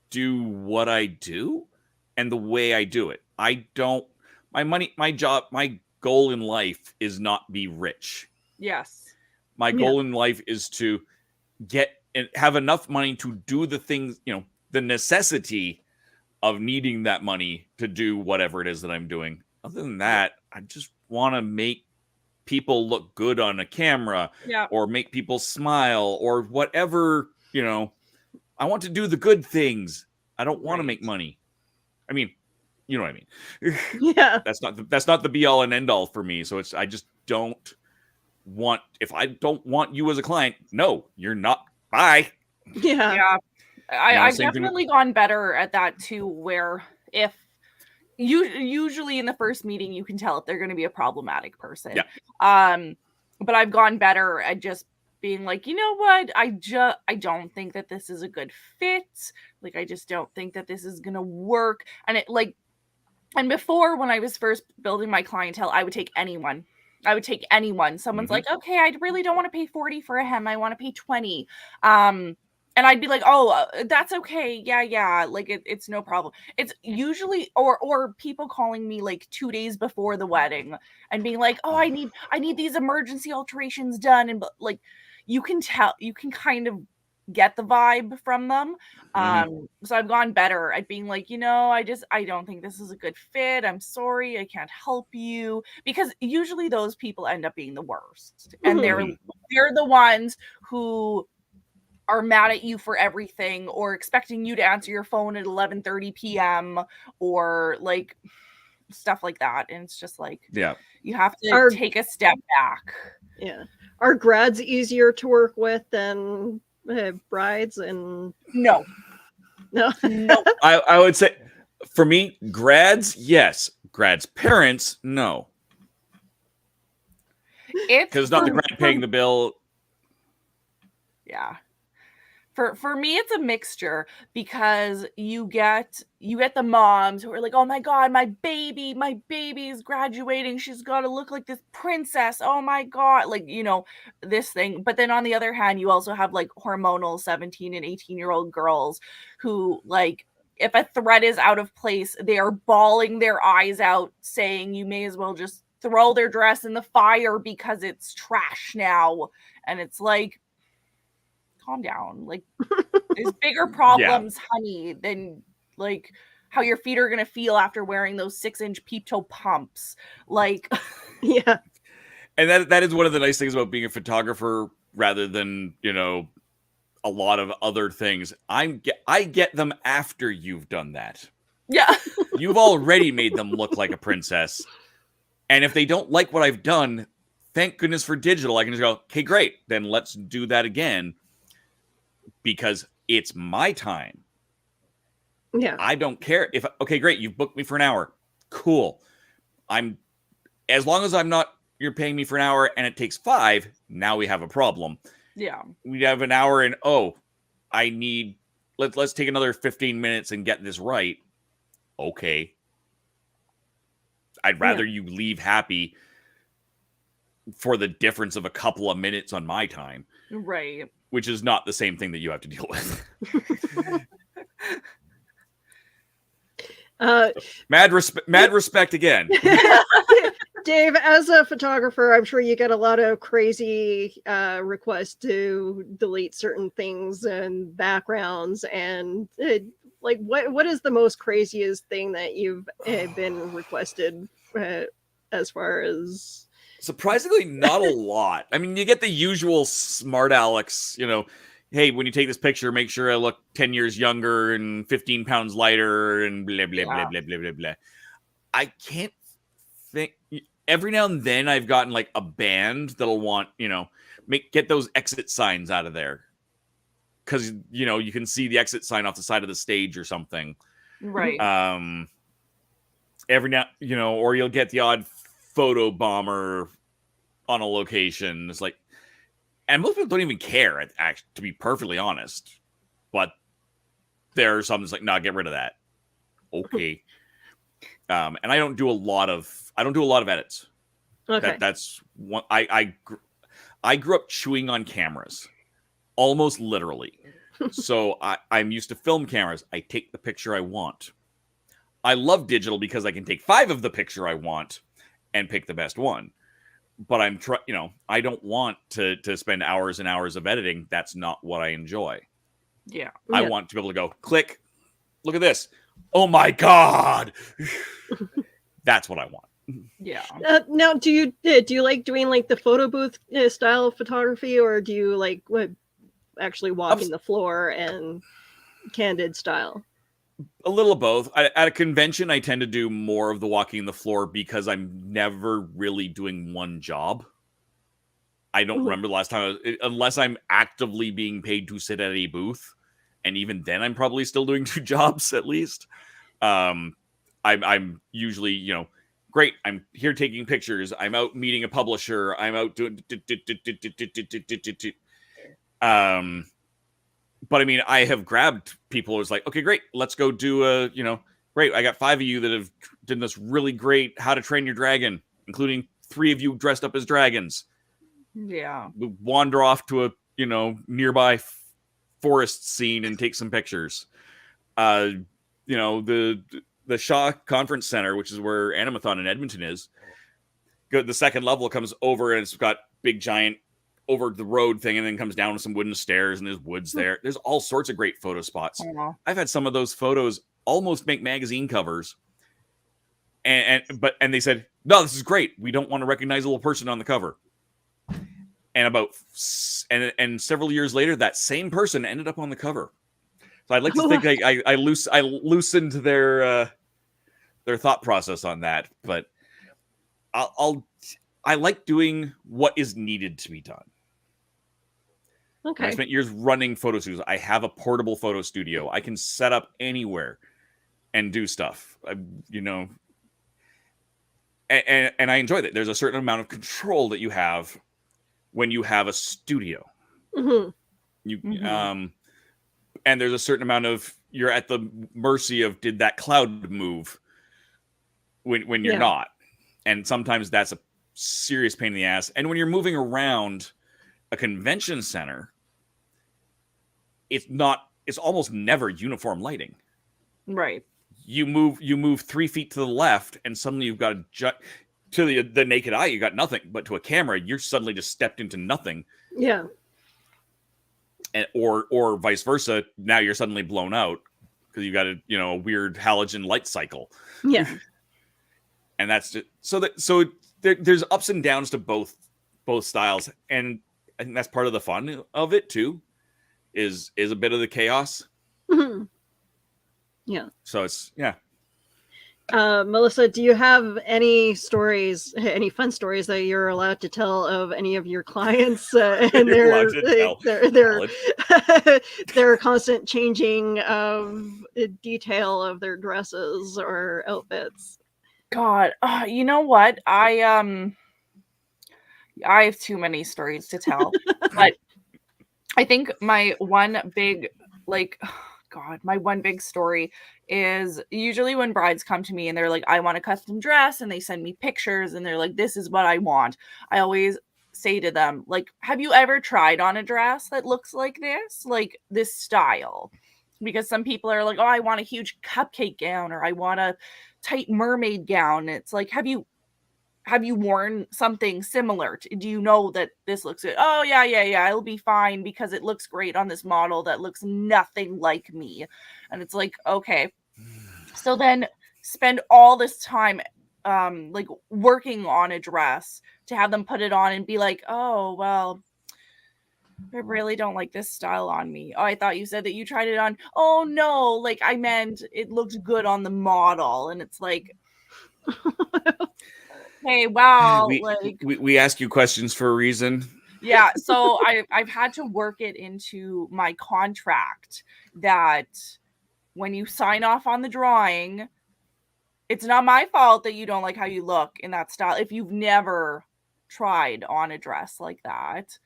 do what I do and the way I do it. My goal in life is not be rich. Yes. My goal in life is to get and have enough money to do the things, the necessity of needing that money to do whatever it is that I'm doing. Other than that, I just want to make people look good on a camera or make people smile or whatever, I want to do the good things. I don't want to make money. I mean, you know what I mean? Yeah. That's not the be all and end all for me. So I just don't want, if I don't want you as a client, no, you're not. Bye. Yeah. I've definitely gone better at that too, where if usually in the first meeting, you can tell if they're going to be a problematic person. Yeah. But I've gone better at just being like, you know what? I don't think that this is a good fit. Like, I just don't think that this is going to work. And before, when I was first building my clientele, I would take anyone. Someone's like, okay, I really don't want to pay $40 for a hem. I want to pay $20. And I'd be like, oh, that's okay. Yeah. Like it's no problem. It's usually or people calling me like 2 days before the wedding and being like, oh, I need these emergency alterations done. And like, you can kind of get the vibe from them. So I've gone better at being like, I don't think this is a good fit. I'm sorry, I can't help you, because usually those people end up being the worst, and they're the ones who are mad at you for everything or expecting you to answer your phone at 11:30 p.m. or like stuff like that. And it's just like, you have to take a step back. Yeah. Are grads easier to work with than brides? And no. I would say for me, grads, yes. Grads' parents, no. Because it's not the grad paying the bill. Yeah. For me, it's a mixture, because you get the moms who are like, oh my God, my baby is graduating. She's got to look like this princess. Oh my God. Like, this thing. But then on the other hand, you also have like hormonal 17 and 18-year-old girls who like if a thread is out of place, they are bawling their eyes out, saying you may as well just throw their dress in the fire because it's trash now. And it's like, calm down. Like, there's bigger problems, honey, than like how your feet are gonna feel after wearing those 6-inch peep toe pumps. Like, yeah. And that is one of the nice things about being a photographer rather than, you know, a lot of other things. I get them after you've done that. Yeah. You've already made them look like a princess. And if they don't like what I've done, thank goodness for digital. I can just go, okay, great. Then let's do that again because it's my time. Yeah. I don't care if, okay, great. You've booked me for an hour. Cool. As long as you're paying me for an hour and it takes 5, now we have a problem. Yeah. We have an hour and, let's take another 15 minutes and get this right. Okay. I'd rather you leave happy for the difference of a couple of minutes on my time. Right. Which is not the same thing that you have to deal with. Mad respect again. Dave, as a photographer, I'm sure you get a lot of crazy requests to delete certain things and backgrounds. And like, what is the most craziest thing that you've been requested as far as? Surprisingly, not a lot. I mean, you get the usual smart Alex, you know, hey, when you take this picture, make sure I look 10 years younger and 15 pounds lighter and blah, blah, blah, blah, blah, blah, blah. I can't think. Every now and then I've gotten like a band that'll want, you know, get those exit signs out of there. Because, you know, you can see the exit sign off the side of the stage or something. Right. Every now, you know, or you'll get the odd photo bomber on a location. It's like, and most people don't even care, actually, to be perfectly honest. But there are some that's like, nah, get rid of that. Okay. And I don't do a lot of edits. Okay. That's one. I grew up chewing on cameras, almost literally. So I'm used to film cameras. I take the picture I want. I love digital because I can take 5 of the picture I want and pick the best one. But I don't want to spend hours and hours of editing. That's not what I enjoy. Yeah. I want to be able to go, click, look at this. Oh my God. That's what I want. Yeah. Now, do you like doing like the photo booth style of photography, or do you like actually walking the floor and candid style? A little of both. At a convention, I tend to do more of the walking the floor because I'm never really doing one job. I don't remember the last time, unless I'm actively being paid to sit at a booth. And even then, I'm probably still doing 2 jobs at least. I'm usually, you know, great. I'm here taking pictures. I'm out meeting a publisher. I'm out doing. But I mean, I have grabbed people who's like, okay, great. Let's go do great. I got 5 of you that have done this really great How to Train Your Dragon, including 3 of you dressed up as dragons. Yeah. We wander off to a, you know, nearby forest scene and take some pictures. You know, the Shaw Conference Center, which is where Animathon in Edmonton is. The second level comes over and it's got big giant over the road thing, and then comes down with some wooden stairs, and there's woods there. There's all sorts of great photo spots. I've had some of those photos almost make magazine covers. And they said, no, this is great. We don't want a recognizable person on the cover. And and several years later, that same person ended up on the cover. So I'd like to think I loosened their thought process on that. But I like doing what is needed to be done. Okay. I spent years running photo studios. I have a portable photo studio. I can set up anywhere and do stuff. You know, and I enjoy that. There's a certain amount of control that you have when you have a studio. Mm-hmm. And there's a certain amount of, you're at the mercy of, did that cloud move when you're not? And sometimes that's a serious pain in the ass. And when you're moving around a convention center, it's almost never uniform lighting. Right. You move 3 feet to the left, and suddenly you've got to the naked eye, you got nothing. But to a camera, you're suddenly just stepped into nothing. Yeah. And, or vice versa. Now you're suddenly blown out because you got a weird halogen light cycle. Yeah. And that's just, so there's ups and downs to both styles, and I think that's part of the fun of it too. Is a bit of the chaos. Mm-hmm. Yeah. So it's Melissa, do you have any fun stories that you're allowed to tell of any of your clients and their constant changing of detail of their dresses or outfits? God, you know what? I have too many stories to tell, but I think my one big story is usually when brides come to me and they're like, I want a custom dress, and they send me pictures and they're like, this is what I want. I always say to them, like, have you ever tried on a dress that looks like this style? Because some people are like, oh, I want a huge cupcake gown, or I want a tight mermaid gown. It's like, have you worn something similar? Do you know that this looks good? Oh, yeah, it'll be fine because it looks great on this model that looks nothing like me. And it's like, okay. So then spend all this time like working on a dress to have them put it on and be like, oh, well, I really don't like this style on me. Oh, I thought you said that you tried it on. Oh, no, like I meant it looked good on the model. And it's like, hey, wow. We ask you questions for a reason. Yeah, so I've had to work it into my contract that when you sign off on the drawing, it's not my fault that you don't like how you look in that style if you've never tried on a dress like that.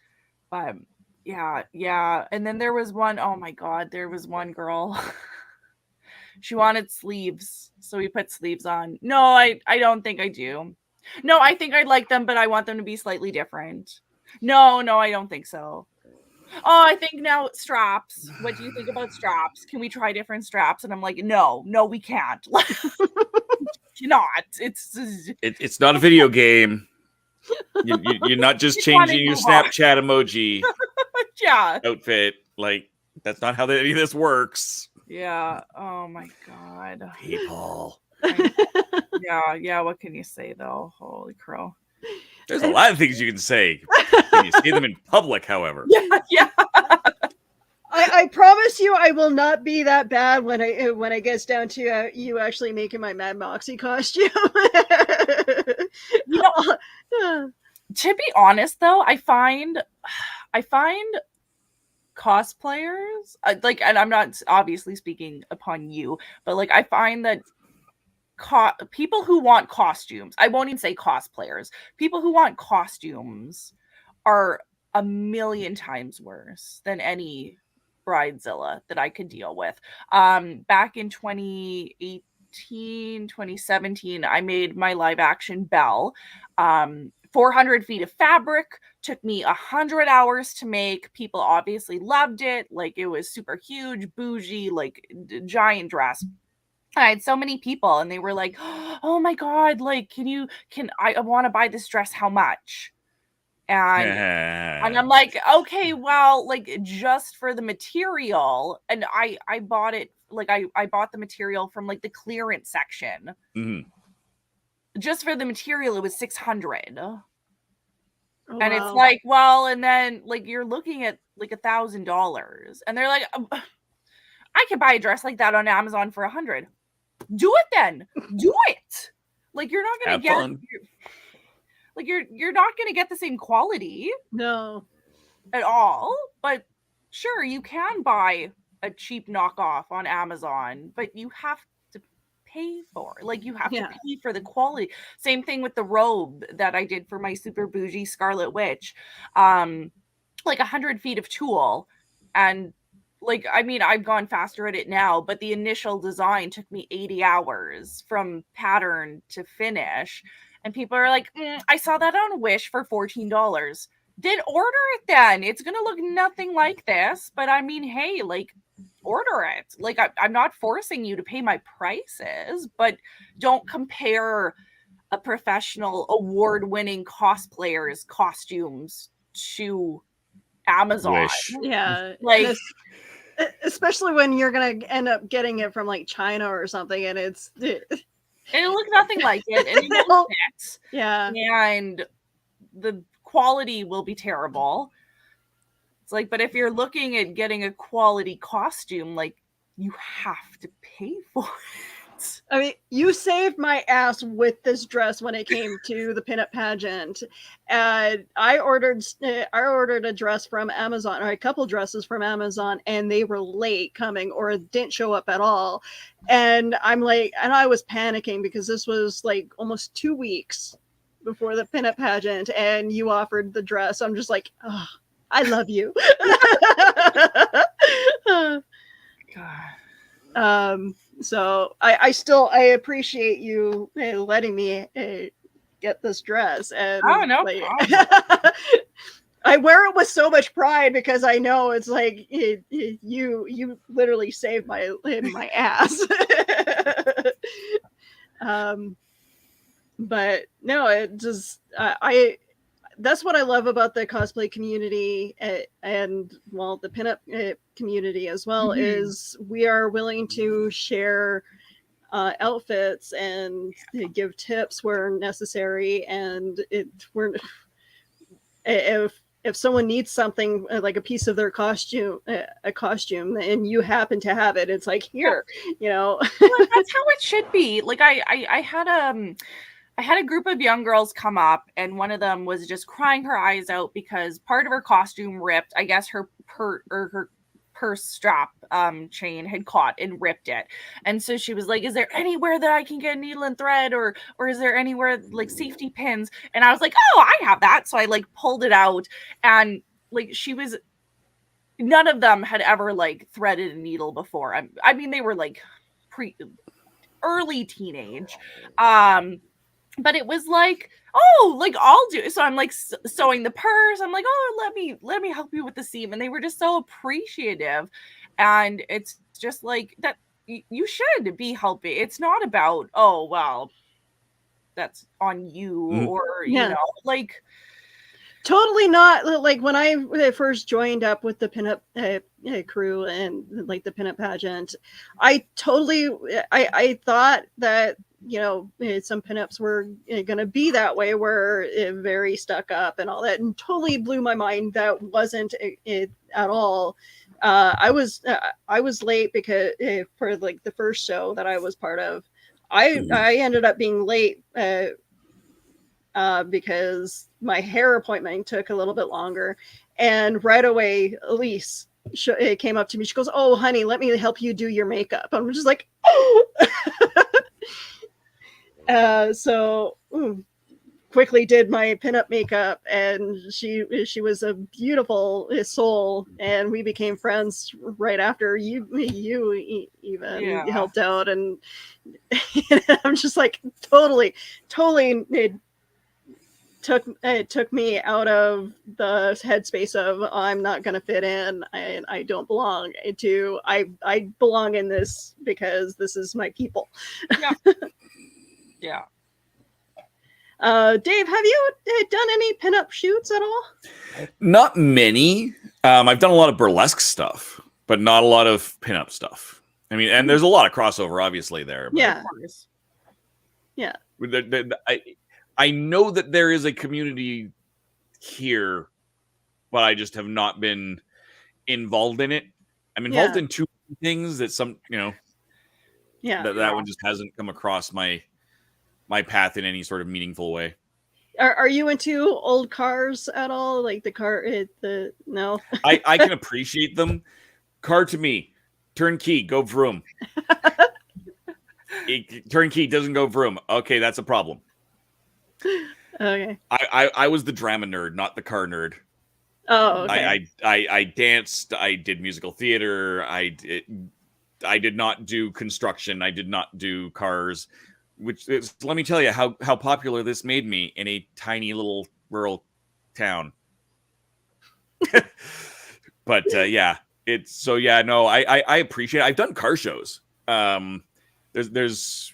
But yeah. And then there was one, oh my God, there was one girl. She wanted sleeves, so we put sleeves on. No, I don't think I do. No, I think I'd like them, but I want them to be slightly different. No, I don't think so. Oh, I think now straps. What do you think about straps? Can we try different straps? And I'm like, no, we can't. Cannot. It's not a video game. You're not just changing your Snapchat emoji outfit. Like, that's not how any of this works. Yeah. Oh my God. People. Yeah. What can you say though? Holy crow. There's a lot of things you can say when you see them in public, however. Yeah. I promise you, I will not be that bad when it gets down to you actually making my Mad Moxie costume. To be honest, though, I find cosplayers and I'm not obviously speaking upon you, but like I find that people who want costumes, I won't even say cosplayers, people who want costumes are a million times worse than any bridezilla that I could deal with. Back in 2017, I made my live action Belle. 400 feet of fabric, took me 100 hours to make. People obviously loved it. Like, it was super huge, bougie, like giant dress. I had so many people and they were like, oh my God, like, I want to buy this dress. How much? And I'm like, okay, well, like, just for the material. And I bought it, like, I bought the material from like the clearance section. Mm-hmm. Just for the material, it was $600. Oh, and it's like, well, and then like you're looking at like $1,000, and they're like, I could buy a dress like that on Amazon for $100. Do it then. Do it. Like, you're not gonna you're not gonna get the same quality. No, at all. But sure, you can buy a cheap knockoff on Amazon, but you have to pay for, like, you have to pay for the quality. Same thing with the robe that I did for my super bougie Scarlet Witch. Like 100 feet of tulle, and like, I mean, I've gone faster at it now, but the initial design took me 80 hours from pattern to finish. And people are like, I saw that on Wish for $14. Then order it then. It's going to look nothing like this. But I mean, hey, like, order it. Like I'm not forcing you to pay my prices, but don't compare a professional award-winning cosplayer's costumes to Amazon. Wish. Yeah. Like, especially when you're gonna end up getting it from like China or something, and it'll look nothing like it, and it won't fit. Yeah. And the quality will be terrible. It's like, but if you're looking at getting a quality costume, like, you have to pay for it. I mean, you saved my ass with this dress when it came to the pinup pageant. And I ordered a dress from Amazon, or a couple dresses from Amazon, and they were late coming or didn't show up at all. And I'm like, and I was panicking because this was like almost 2 weeks before the pinup pageant, and you offered the dress. I'm just like, oh, I love you. God. So I appreciate you letting me get this dress. And oh, no like, problem. I wear it with so much pride because I know it's like you literally saved my ass. But no, it just that's what I love about the cosplay community and well, the pinup community as well, is we are willing to share outfits and give tips where necessary. And if someone needs something like a piece of their costume, and you happen to have it, it's like, here, you know. Well, that's how it should be. Like I had a group of young girls come up, and one of them was just crying her eyes out because part of her costume ripped. I guess her purse strap chain had caught and ripped it. And so she was like, is there anywhere that I can get needle and thread, or is there anywhere like safety pins? And I was like, oh, I have that. So I like pulled it out, and like none of them had ever like threaded a needle before. I mean, they were like early teenage. But it was like, oh, like I'll do. So I'm like sewing the purse. I'm like, oh, let me help you with the seam. And they were just so appreciative. And it's just like that. You should be helping. It's not about, oh, well, that's on you, or you know, like. Totally not. Like when I first joined up with the pinup crew and like the pinup pageant, I thought that, you know, some pinups were going to be that way, where very stuck up and all that, and totally blew my mind. That wasn't it at all. I was late because for like the first show that I was part of, I ended up being late because my hair appointment took a little bit longer, and right away Elise came up to me. She goes, "Oh, honey, let me help you do your makeup." I'm just like, oh. So quickly did my pinup makeup, and she was a beautiful soul, and we became friends right after you even helped out. And I'm just like, totally it took me out of the headspace of, oh, I'm not going to fit in, I don't belong, to I belong in this because this is my people. Yeah. Dave, have you done any pinup shoots at all? Not many. I've done a lot of burlesque stuff, but not a lot of pinup stuff. I mean, and there's a lot of crossover, obviously, there. But yeah. I know that there is a community here, but I just have not been involved in it. I'm involved in two things that that one just hasn't come across my path in any sort of meaningful way. Are you into old cars at all? Like no? I can appreciate them. Car to me, turnkey, go vroom. Turnkey doesn't go vroom. Okay, that's a problem. Okay. I was the drama nerd, not the car nerd. Oh, okay. I danced. I did musical theater. I did not do construction. I did not do cars. Which is, let me tell you how popular this made me in a tiny little rural town. But yeah, it's so yeah, no, I appreciate it. I've done car shows. There's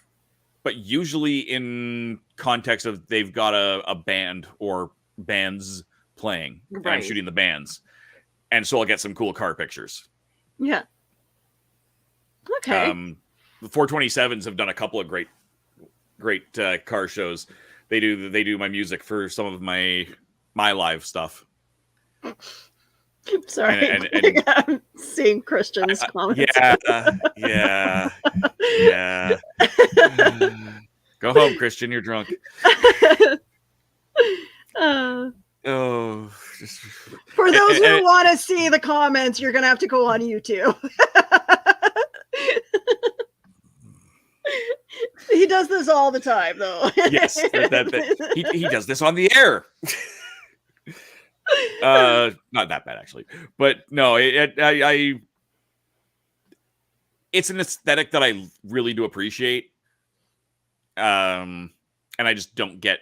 but usually in context of they've got a band or bands playing, and I'm shooting the bands, and so I'll get some cool car pictures. Yeah. Okay. The 427s have done a couple of great car shows. They do my music for some of my live stuff. Sorry, and I'm seeing Christian's comments. Yeah. Go home, Christian. You're drunk. For those who want to see the comments, you're gonna have to go on YouTube. He does this all the time, though. Yes, he does this on the air. Not that bad actually, but no, it's an aesthetic that I really do appreciate, and I just don't get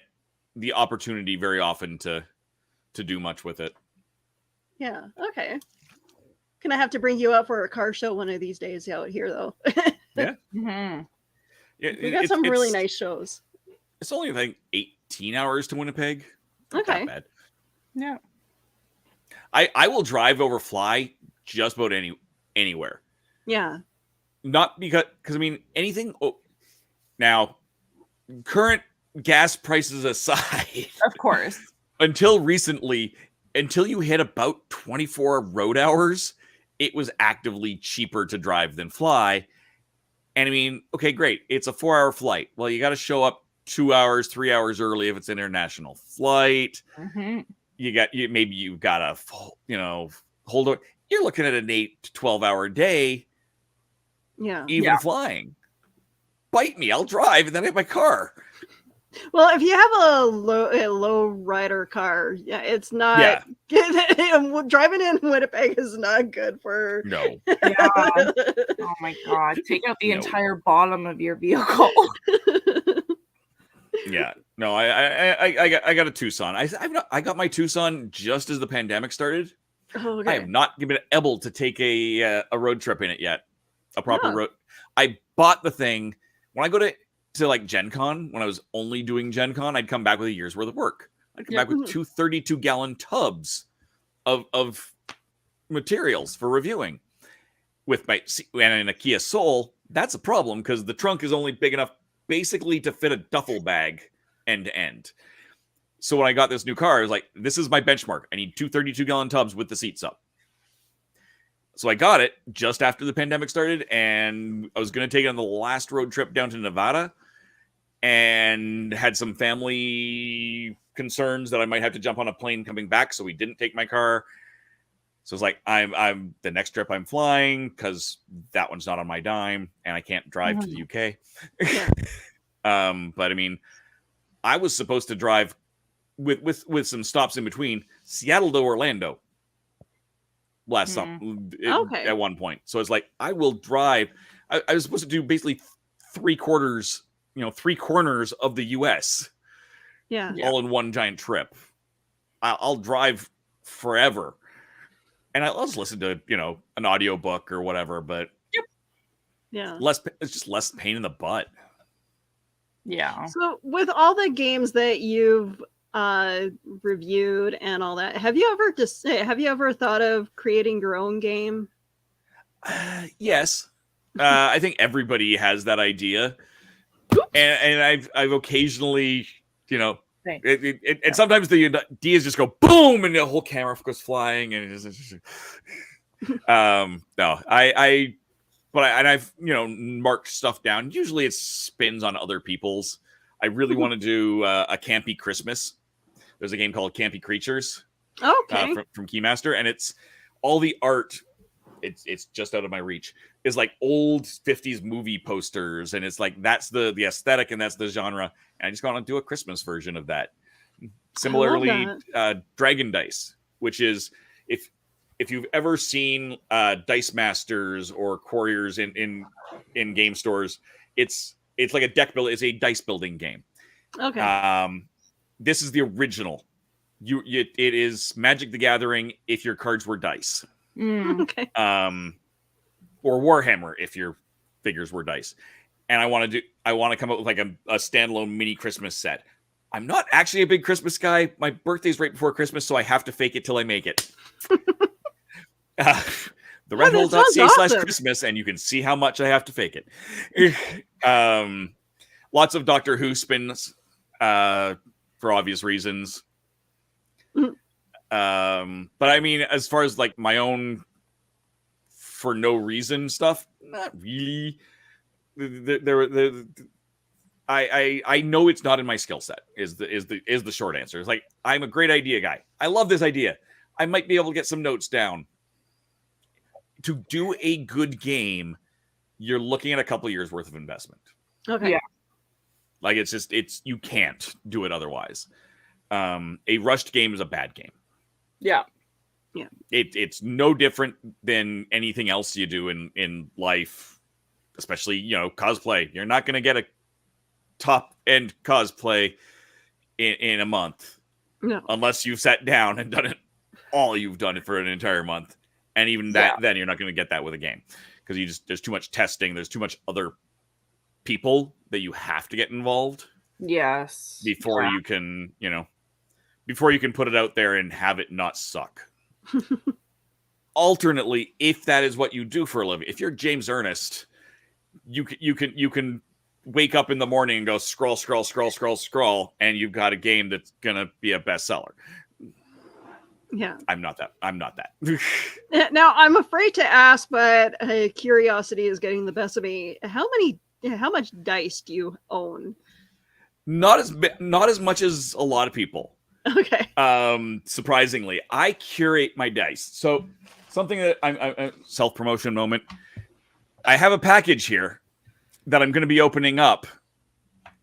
the opportunity very often to do much with it. Yeah. Okay. Gonna have to bring you out for a car show one of these days out here, though. Yeah. Mm-hmm. We got some really nice shows. It's only like 18 hours to Winnipeg. Not Okay. that bad. Yeah. I will drive over fly just about anywhere. Yeah. Not because I mean anything. Oh, now, current gas prices aside, of course. Until recently, until you hit about 24 road hours, it was actively cheaper to drive than fly. And I mean, okay, great. It's a 4-hour flight. Well, you got to show up 2 hours, 3 hours early if it's an international flight. Mm-hmm. Maybe you've got to, hold on. You're looking at an 8 to 12-hour day. Yeah. Even flying. Bite me. I'll drive and then I have my car. Well, if you have a low rider car, it's not. Yeah. Driving in Winnipeg is not good for. No. Yeah. Oh my God! Take out the entire bottom of your vehicle. Yeah. No. I got a Tucson. I got my Tucson just as the pandemic started. Oh, okay. I have not been able to take a road trip in it yet. A proper road. I bought the thing when I go to like Gen Con, when I was only doing Gen Con, I'd come back with a year's worth of work. I'd come back with 2 32-gallon tubs of materials for reviewing. With and in a Kia Soul, that's a problem because the trunk is only big enough basically to fit a duffel bag end to end. So when I got this new car, I was like, this is my benchmark. I need 2 32-gallon tubs with the seats up. So I got it just after the pandemic started, and I was going to take it on the last road trip down to Nevada, and had some family concerns that I might have to jump on a plane coming back, so we didn't take my car. So it's like, I'm the next trip I'm flying because that one's not on my dime, and I can't drive to the UK. But I mean, I was supposed to drive with some stops in between Seattle to Orlando last summer at one point. So it's like, I will drive. I was supposed to do basically 3 corners of the US. Yeah. All in one giant trip. I'll drive forever. And I'll just listen to, an audiobook or whatever, but yeah. It's just less pain in the butt. Yeah. So with all the games that you've reviewed and all that, have you ever thought of creating your own game? Yes. I think everybody has that idea. And I've occasionally, and sometimes the ideas just go boom and the whole camera goes flying and I've marked stuff down. Usually it spins on other people's. I really want to do a campy Christmas. There's a game called Campy Creatures. Okay. From Keymaster, and it's all the art. It's just out of my reach. Is like old 50s movie posters, and it's like that's the aesthetic and that's the genre. And I just want to do a Christmas version of that. Similarly, Dragon Dice, which is if you've ever seen Dice Masters or Couriers in game stores, it's like a deck build. It's a dice building game. Okay. This is the original. It is Magic the Gathering if your cards were dice. Okay. Or Warhammer if your figures were dice. And I want to come up with like a standalone mini Christmas set. I'm not actually a big Christmas guy. My birthday's right before Christmas, so I have to fake it till I make it. therathole.ca/Christmas, and you can see how much I have to fake it. Lots of Doctor Who spins for obvious reasons. But I mean, as far as like my own for no reason stuff, not really. I know it's not in my skill set. Is the short answer? It's like I'm a great idea guy. I love this idea. I might be able to get some notes down. To do a good game, you're looking at a couple years worth of investment. Okay. Yeah. Like it's you can't do it otherwise. A rushed game is a bad game. Yeah. Yeah. It's no different than anything else you do in life, especially, cosplay. You're not going to get a top end cosplay in a month. No. Unless you've sat down and done it all you've done it for an entire month. And even that, then you're not going to get that with a game because there's too much testing. There's too much other people that you have to get involved. Yes. Before you can, before you can put it out there and have it not suck. Alternately, if that is what you do for a living, if you're James Ernest, you can wake up in the morning and go scroll, and you've got a game that's gonna be a bestseller. Yeah, I'm not that. Now I'm afraid to ask, but curiosity is getting the best of me. How much dice do you own? Not as much as a lot of people. Okay. Surprisingly, I curate my dice. So something that I'm self-promotion moment. I have a package here that I'm going to be opening up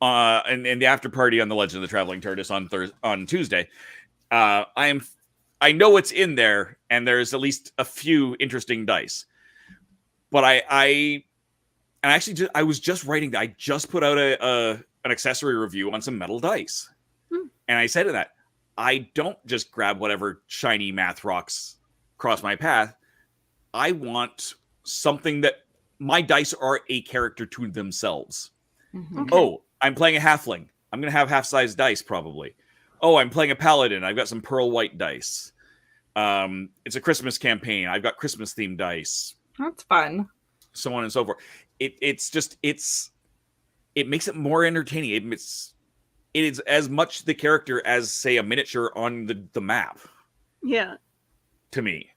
in the after party on the Legend of the Travelling Tardis on Tuesday. I know it's in there, and there's at least a few interesting dice. But I was just writing that. I just put out an accessory review on some metal dice, and I said to that, I don't just grab whatever shiny math rocks cross my path. I want something that my dice are a character to themselves. Mm-hmm. Okay. Oh, I'm playing a halfling. I'm going to have half-size dice probably. Oh, I'm playing a paladin. I've got some pearl white dice. It's a Christmas campaign. I've got Christmas-themed dice. That's fun. So on and so forth. It makes it more entertaining. It is as much the character as, say, a miniature on the map. Yeah. To me.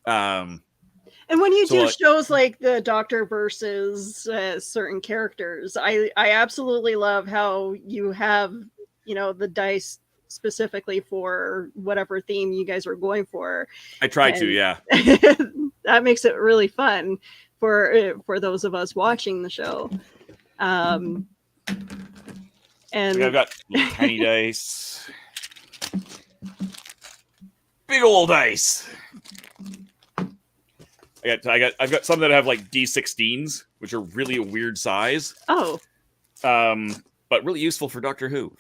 And when you do shows like the Doctor versus certain characters, I absolutely love how you have, the dice specifically for whatever theme you guys are going for. I try to, yeah. That makes it really fun for those of us watching the show. And I've got tiny dice, big old dice. I've got some that have like D16s, which are really a weird size. Oh. But really useful for Doctor Who.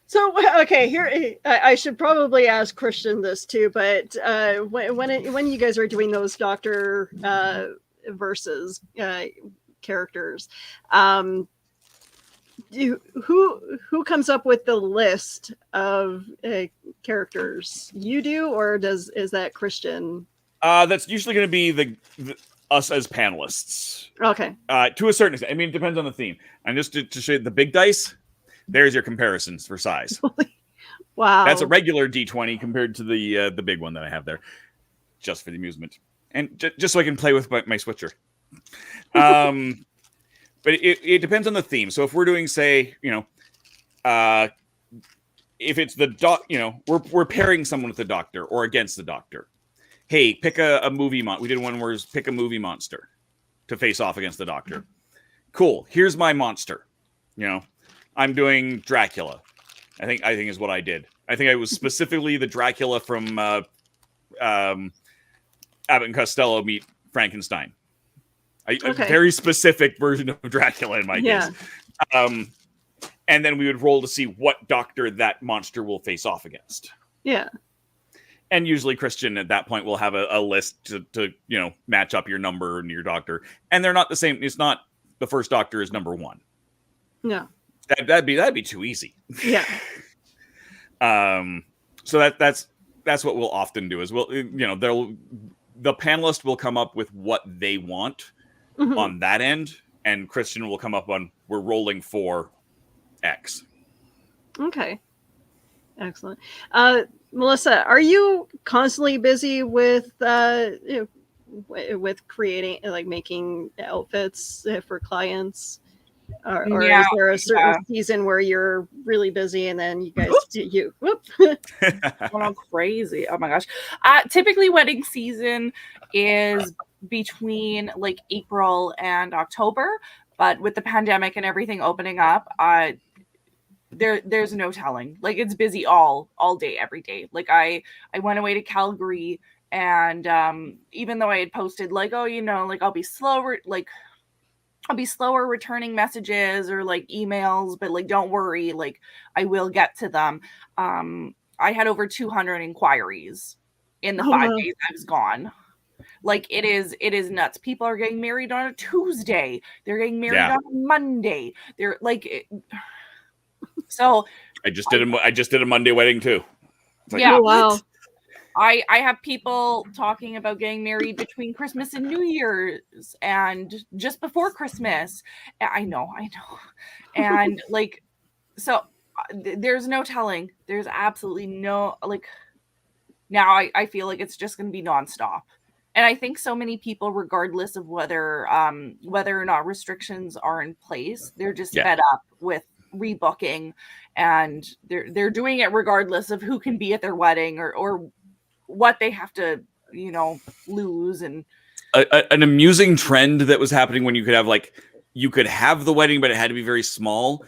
So, okay, here I should probably ask Christian this too, but when you guys are doing those Doctor versus characters, who comes up with the list of characters? You do, or is that Christian? That's usually going to be us as panelists. Okay. To a certain extent. I mean, it depends on the theme. And just to show you the big dice, there's your comparisons for size. Wow. That's a regular D20 compared to the big one that I have there, just for the amusement. And just so I can play with my switcher. But it depends on the theme. So if we're doing, say, if it's the we're pairing someone with the Doctor or against the Doctor. Hey, pick a movie we did one where it's pick a movie monster to face off against the Doctor. Cool. Here's my monster. I'm doing Dracula. I think is what I did. I think I was specifically the Dracula from Abbott and Costello meet Frankenstein. A very specific version of Dracula in my case. And then we would roll to see what Doctor that monster will face off against. Yeah. And usually Christian at that point will have a list to match up your number and your doctor. And they're not the same. It's not the first doctor is number one. No. That'd be too easy. Yeah. So that's what we'll often do is the panelist will come up with what they want on that end, and Christian will come up on we're rolling for X. Okay. Excellent. Melissa, are you constantly busy with creating, like making outfits for clients? Or Yeah, is there a certain season where you're really busy and then you guys whoop. Oh, crazy. Oh my gosh. Typically wedding season is between like April and October, but with the pandemic and everything opening up, there's no telling. Like it's busy all day, every day. Like I went away to Calgary, and even though I had posted like, oh, like I'll be slower returning messages or like emails, but like don't worry, like I will get to them. I had over 200 inquiries in the 5 days I was gone. Like it is nuts. People are getting married on a Tuesday. They're getting married on a Monday. They're like so I just did a Monday wedding too. Like, yeah. Oh, wow. I have people talking about getting married between Christmas and New Year's and just before Christmas. I know. And like, so there's no telling. There's absolutely no, like, now I feel like it's just going to be nonstop. And I think so many people, regardless of whether or not restrictions are in place, they're just fed up with rebooking, and they're doing it regardless of who can be at their wedding or what they have to lose. And an amusing trend that was happening when you could have the wedding, but it had to be very small.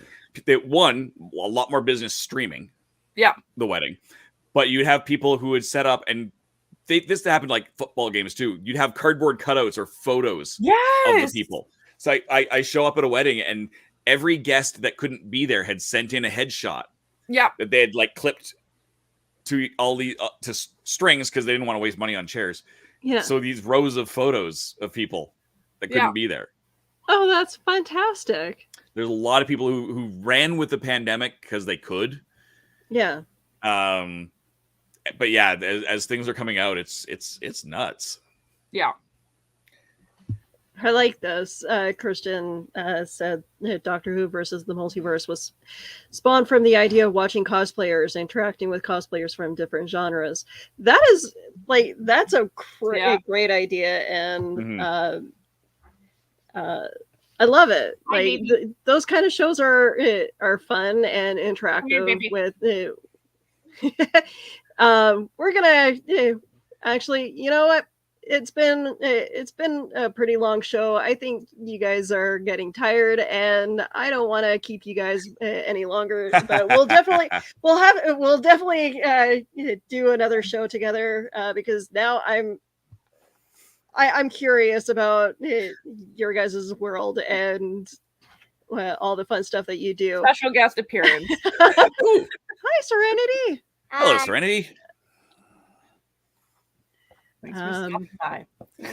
That one, a lot more business streaming the wedding, but you'd have people who would set up, and this happened like football games too. You'd have cardboard cutouts or photos of the people. So I show up at a wedding, and every guest that couldn't be there had sent in a headshot that they had like clipped to all the to strings because they didn't want to waste money on chairs. Yeah. So these rows of photos of people that couldn't be there. Oh, that's fantastic. There's a lot of people who ran with the pandemic because they could. Yeah. But yeah, as things are coming out, it's nuts. Yeah. I like this. Christian said Doctor Who versus the multiverse was spawned from the idea of watching cosplayers interacting with cosplayers from different genres. That's a great idea, and I love it. Like those kind of shows are fun and interactive with. We're gonna actually, you know what? It's been a pretty long show. I think you guys are getting tired, and I don't want to keep you guys any longer. But we'll definitely do another show together because now I'm curious about your guys' world and all the fun stuff that you do. Special guest appearance. Hi, Sewrenity. Hello, Sewrenity.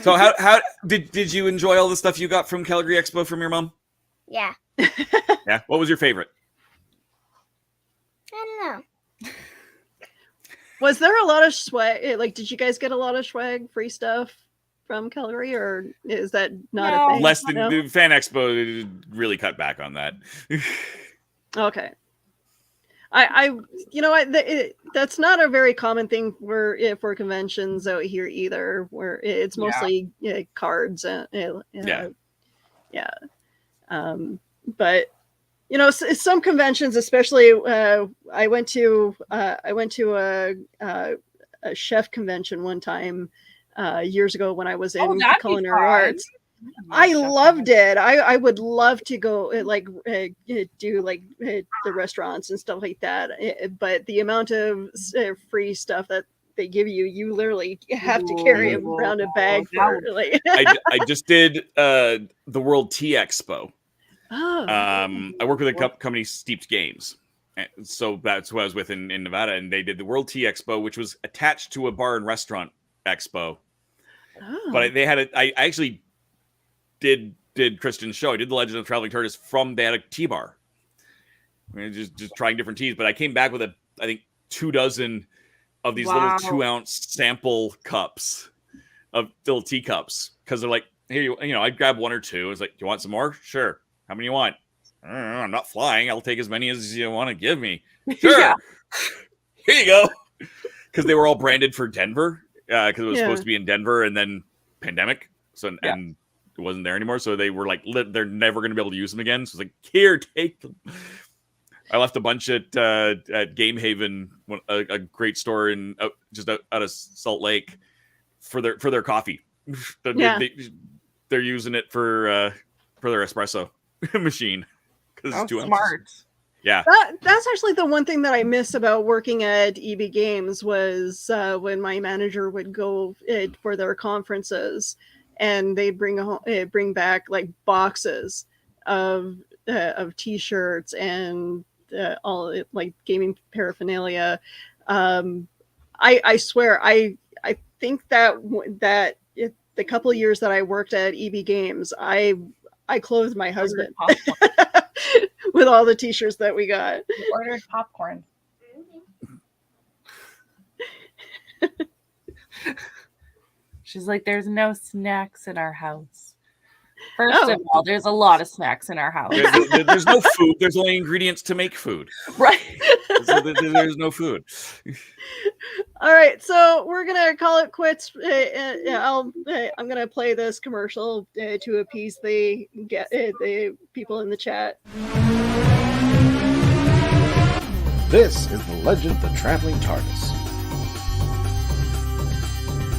So how did you enjoy all the stuff you got from Calgary Expo from your mom? Yeah. Yeah. What was your favorite? I don't know. Was there a lot of swag? Like, did you guys get a lot of swag, free stuff from Calgary, or is that not a thing? Less than the Fan Expo really cut back on that. Okay. That's not a very common thing for conventions out here either, where it's mostly cards and but some conventions, especially I went to a chef convention one time years ago when I was in culinary arts. I loved it. I would love to go do the restaurants and stuff like that. But the amount of free stuff that they give you literally have to carry around a bag for. I just did the World Tea Expo. Oh. I work with a company, Steeped Games. So that's what I was with in Nevada, and they did the World Tea Expo, which was attached to a bar and restaurant expo. Oh. But they had I actually did Kristen's show. I did the Legend of Traveling Tardis they had a tea bar. I mean, just trying different teas. But I came back with I think 24 of these little 2-ounce sample cups of little teacups, because they're like, here, I'd grab 1 or 2. It's like, do you want some more? Sure. How many you want? I don't know, I'm not flying. I'll take as many as you want to give me. Sure. Yeah. Here you go. Because they were all branded for Denver, because it was supposed to be in Denver, and then pandemic. So and it wasn't there anymore. So they were like, they're never going to be able to use them again. So it's like, here, take them. I left a bunch at Game Haven, a great store in just out of Salt Lake, for their coffee. They're using it for their espresso machine. That's smart. Yeah, that's actually the one thing that I miss about working at EB Games was when my manager would go for their conferences, and they'd bring back like boxes of T-shirts and all like gaming paraphernalia. I swear, I think that the couple of years that I worked at EB Games, I clothed my husband with all the T-shirts that we got. We ordered popcorn. She's like, there's no snacks in our house. First of all, there's a lot of snacks in our house. There's no food. There's only ingredients to make food. Right. So there's no food. All right, so we're gonna call it quits. I'm gonna play this commercial to appease the people in the chat. This is the Legend of the Traveling Tardis.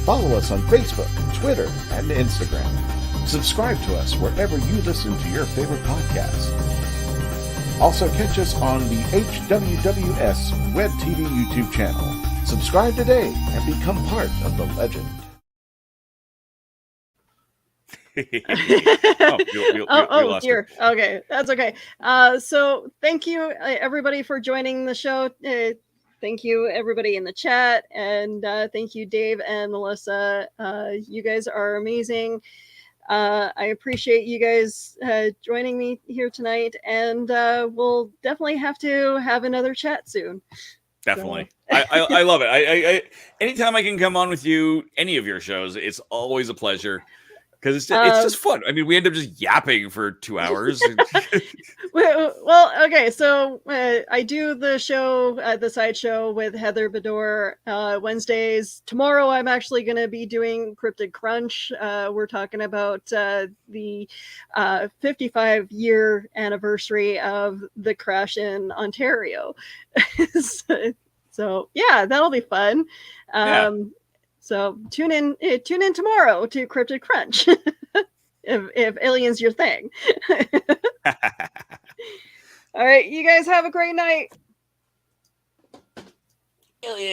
Follow us on Facebook, Twitter, and Instagram. Subscribe to us wherever you listen to your favorite podcast. Also catch us on the HWWS Web TV YouTube channel. Subscribe today and become part of the legend. Oh dear. Okay, that's okay. So thank you everybody for joining the show. Thank you everybody in the chat, and thank you Dave and Melissa. You guys are amazing. I appreciate you guys joining me here tonight, and we'll definitely have to have another chat soon. Definitely. So. I love it. I anytime I can come on with you, any of your shows, it's always a pleasure. Because it's just fun. I mean, we end up just yapping for 2 hours. Well, okay. So I do the show, the side show with Heather Bador Wednesdays. Tomorrow, I'm actually going to be doing Cryptid Crunch. We're talking about the 55-year anniversary of the crash in Ontario. So yeah, that'll be fun. So tune in tomorrow to Cryptid Crunch if alien's your thing. All right, you guys have a great night. Alien.